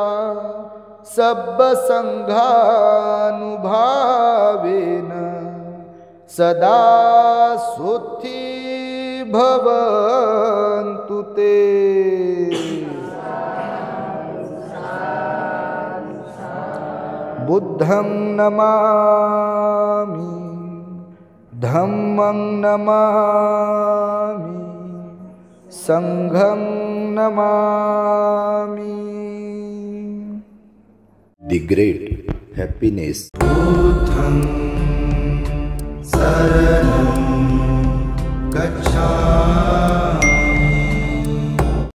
सब संघानुभावेन सदा सुखी भवन्तु ते. बुद्धं नमामि, धम्मं नमामि, संघं नमामि. The great happiness. बुद्धं शरणं गच्छामि.